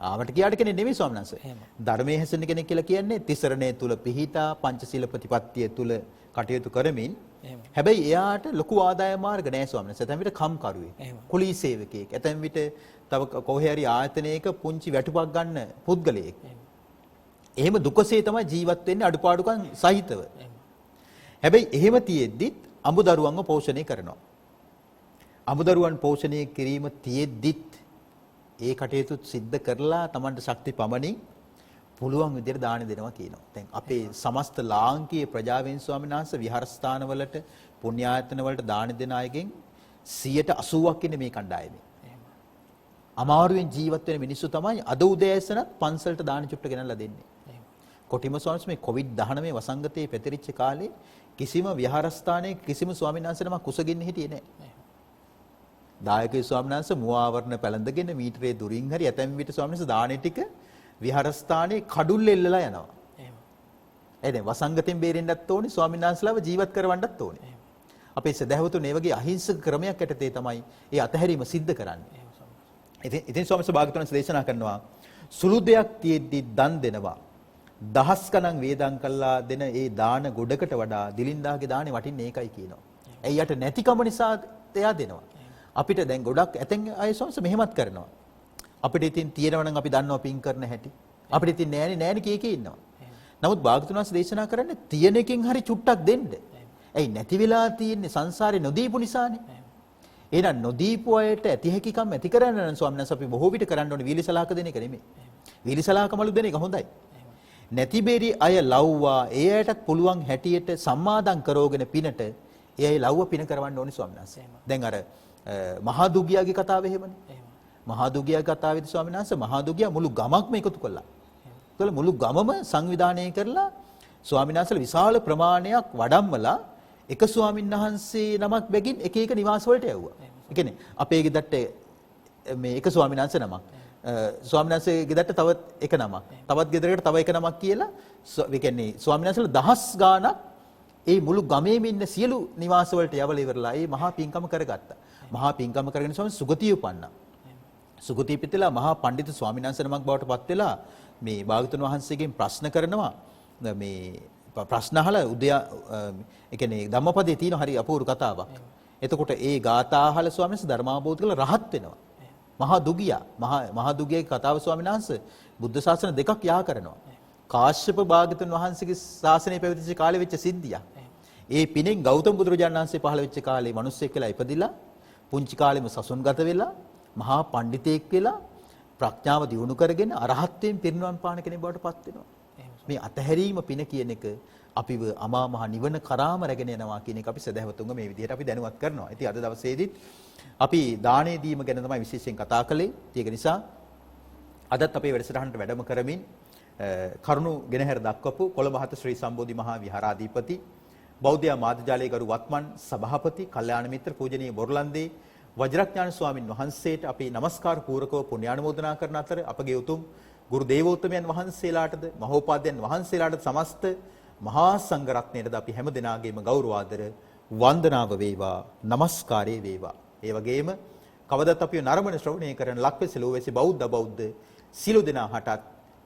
ආවට කියාට කෙනෙක් නෙමෙයි ස්වාමීන් වහන්සේ. ධර්මයේ හැසිරෙන කෙනෙක් කියලා කියන්නේ තිසරණේ තුල පිහිටා පංචශීල ප්‍රතිපත්තිය තුල කටයුතු කරමින් හැබැයි එයාට ලොකු ආදාය මාර්ග නැහැ ස්වාමීන් වහන්සේ. ඇතැම් විට කම්කරුවෙක්, කුලී සේවකයෙක්, ඇතැම් විට තව කොහේ හරි ආයතනයක පුංචි වැටුපක් ගන්න පුද්ගලයෙක්. එහෙම දුකසේ තමයි ජීවත් වෙන්නේ අඩුපාඩුකම් සහිතව. හැබැයි එහෙම තියෙද්දිත් අඹදරුවන්ව පෝෂණය කරනවා. අඹදරුවන් පෝෂණය කිරීම තියෙද්දිත් ඒ කටයුතු සිද්ධ කරලා Tamanට ශක්ති පමණින් පුළුවන් විදිහට දාන දෙනවා කියනවා. දැන් අපේ සමස්ත ලාංකීය ප්‍රජාවෙන් ස්වාමීන් වහන්සේ විහාරස්ථානවලට පුණ්‍යායතනවලට දාන දෙන අයගෙන් 80%ක් ඉන්නේ මේ කණ්ඩායමේ. අමාරුවෙන් ජීවත් වෙන මිනිස්සු තමයි අද උදෑසනත් පන්සලට දාන චුට්ට ගෙනල්ලා දෙන්නේ. කොටිම ස්වාමීන් මේ COVID-19 වසංගතයේ පැතිරිච්ච කාලේ කිසිම විහාරස්ථානයක කිසිම ස්වාමීන් වහන්සේ නමක් කුසගින්න හිටියේ නැහැ. දායකයෝ ස්වාමීන් වහන්සේ මුවාවරණ පැලඳගෙන මීටරේ දුරින් හරි ඇතැම් විට ස්වාමීන් වහන්සේ දානේ ටික විහාරස්ථානයේ කඩුල්ල එල්ලලා යනවා. එහෙම. ඒ දැන් වසංගතෙන් බේරෙන්නත් ඕනේ ස්වාමීන් වහන්සේලාව ජීවත් කරවන්නත් ඕනේ. අපේ සදහවතුන් මේ වගේ අහිංසක ක්‍රමයක් යටතේ තමයි ඒ අතහැරීම සිද්ධ කරන්නේ. ඉතින් ස්වාමීන් වහන්සේ භාගතුන් දේශනා කරනවා සුළු දෙයක් තියෙද්දි දන් දෙනවා. දහස් ගණන් වේදම් කළා දෙන ඒ දාන ගොඩකට වඩා දිලින්දාගේ දානේ වටින්නේ ඒකයි කියනවා. එයාට නැතිකම නිසා එයා දෙනවා. අපිට දැන් ගොඩක් ඇතෙන් අය ස්වාමීන් වහන්සේ මෙහෙමත් කරනවා. අපිට ඉතින් තියෙනවා නම් අපි දන්නවා පින් කරන හැටි. අපිට ඉතින් නෑනේ කීකේ ඉන්නවා. නමුත් භාගතුන් වහන්සේ දේශනා කරන්නේ තියෙන එකෙන් හරි චුට්ටක් දෙන්න. ඇයි නැති වෙලා තියෙන්නේ සංසාරේ නොදීපු නිසානේ. එහෙනම් නොදීපු අයට ඇති හැකියකම් ඇති කරන්න නම් ස්වාමීන් වහන්සේ අපි බොහෝ විට කරන්න ඕනේ වීලිසලාක දෙන එක නෙමෙයි. වීලිසලාකමලු දෙන එක හොඳයි. නැතිබෙරි අය ලව්වා ඒ අයටත් පුළුවන් හැටියට සම්මාදම් කරෝගෙන පිනට ඒ අය ලව්ව පින කරවන්න ඕනේ ස්වාමීන් වහන්සේ. දැන් අර මහා දුගියාගේ කතාව එහෙමනේ. මහා දුගියා කතාවේදී ස්වාමීන් වහන්සේ මහා දුගියා මුළු ගමක්ම එකතු කළා. ඒකල මුළු ගමම සංවිධානය කරලා ස්වාමීන් වහන්සේලා විශාල ප්‍රමාණයක් වඩම්මලා එක ස්වාමීන් වහන්සේ නමක් බැගින් එක එක නිවාස වලට යවුවා. ඒ කියන්නේ අපේ ගෙදරට මේ එක ස්වාමීන් වහන්සේ නමක් ස්වාමීන් වහන්සේ ගෙදරට තවත් එක නමක් තවත් ගෙදරකට තව එක නමක් කියලා ඒ කියන්නේ ස්වාමීන් වහන්සේලා දහස් ගාණක් ඒ මුළු ගමේම ඉන්න සියලු නිවාස වලට යවල ඉවරලා ඒ මහා පින්කම කරගත්තා. මහා පින්කම කරගෙන ස්වාමීන් සුගතිය උපන්නා. සුගතිය පිටලා මහා පඬිතු ස්වාමීන් වහන්සේ නමක් බවට පත් වෙලා මේ භාගතුන් වහන්සේගෙන් ප්‍රශ්න කරනවා. මේ ප්‍රශ්න අහලා ඒ කියන්නේ ධම්මපදයේ තියෙන හරි අපූර්ව කතාවක්. එතකොට ඒ ගාථා අහලා ස්වාමීන් වහන්සේ ධර්මාබෝධ කරලා රහත් වෙනවා. මහා දුගියා මහා දුගියාගේ කතාව ස්වාමීන් වහන්සේ බුද්ධ ශාසන දෙකක් යා කරනවා. කාශ්‍යප භාගතුන් වහන්සේගේ ශාසනය පැවතිච්ච කාලේ වෙච්ච සිද්ධියක්. ඒ පිනෙන් ගෞතම බුදුරජාණන් වහන්සේ පහළ වෙච්ච කාලේ මිනිස්සෙක් වෙලා ඉපදිලා පුංචි කාලෙම සසුන්ගත වෙලා මහා පඬිතෙක් වෙලා ප්‍රඥාව දියුණු කරගෙන අරහත්ත්වයෙන් පිරිනිවන් පාන කෙනෙක් බවට පත් වෙනවා. මේ අතහැරීම පින කියන එක අපිව අමා මහ නිවන කරාම රැගෙන යනවා කියන එක අපි සදහවතුන්ග මේ විදිහට අපි දැනුවත් කරනවා. ඉතින් අද දවසේදීත් අපි දානේ දීම ගැන තමයි විශේෂයෙන් කතා කළේ. ඒක නිසා අදත් අපේ වැඩසටහනට වැඩම කරමින් කරුණු ගෙනහැර දක්වපු කොළඹ ශ්‍රී සම්බෝධි මහා විහාරාධිපති බෞද්ධ මාධ්‍යාලයේ ගරු වත්මන් සභාපති කල්යාණ මිත්‍ර පූජනීය බොරලන්දේ වජිරඥාන ස්වාමින් වහන්සේට අපි নমස්කාර පූරකව පුණ්‍යානුමෝදනා කරන අතර අපගේ උතුම් ගුරු දේවෝත්තමයන් වහන්සේලාටද මහෝපාද්‍යයන් වහන්සේලාටද සමස්ත මහා සංඝ රත්නයටද අපි හැම දිනාගේම ගෞරවාදර වන්දනාව වේවා নমස්කාරය වේවා. ඒ වගේම කවදත් අපි නරඹන ශ්‍රවණය කරන ලක්වැසි ලෝවැසි බෞද්ධ සිළු දෙනා හටත්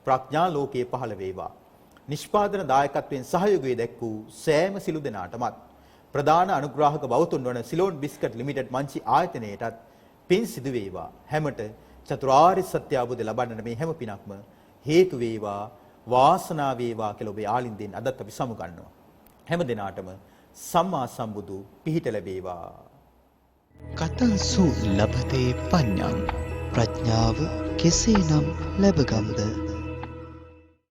ප්‍රඥා ලෝකයේ පහළ වේවා. නිෂ්පාදන දායකත්වයෙන් සහයෝගය දැක්වූ සෑම සිළු දෙනාටමත් ප්‍රධාන අනුග්‍රාහක බෞතුන් වන සිලෝන් බිස්කට් ලිමිටඩ් මංචි ආයතනයටත් පින් සිදු වේවා. හැමට චතුරාර්ය සත්‍ය අවබෝධය ලබන්නට මේ හැම පිනක්ම හේතු වේවා වාසනාව වේවා කියලා ඔබේ ආලින්දෙන් අදත් අපි සමුගන්නවා. හැම දිනාටම සම්මා සම්බුදු පිහිට ලැබේවා. කතංසු ලබතේ පඤ්ඤං ප්‍රඥාව කෙසේනම් ලැබගම්ද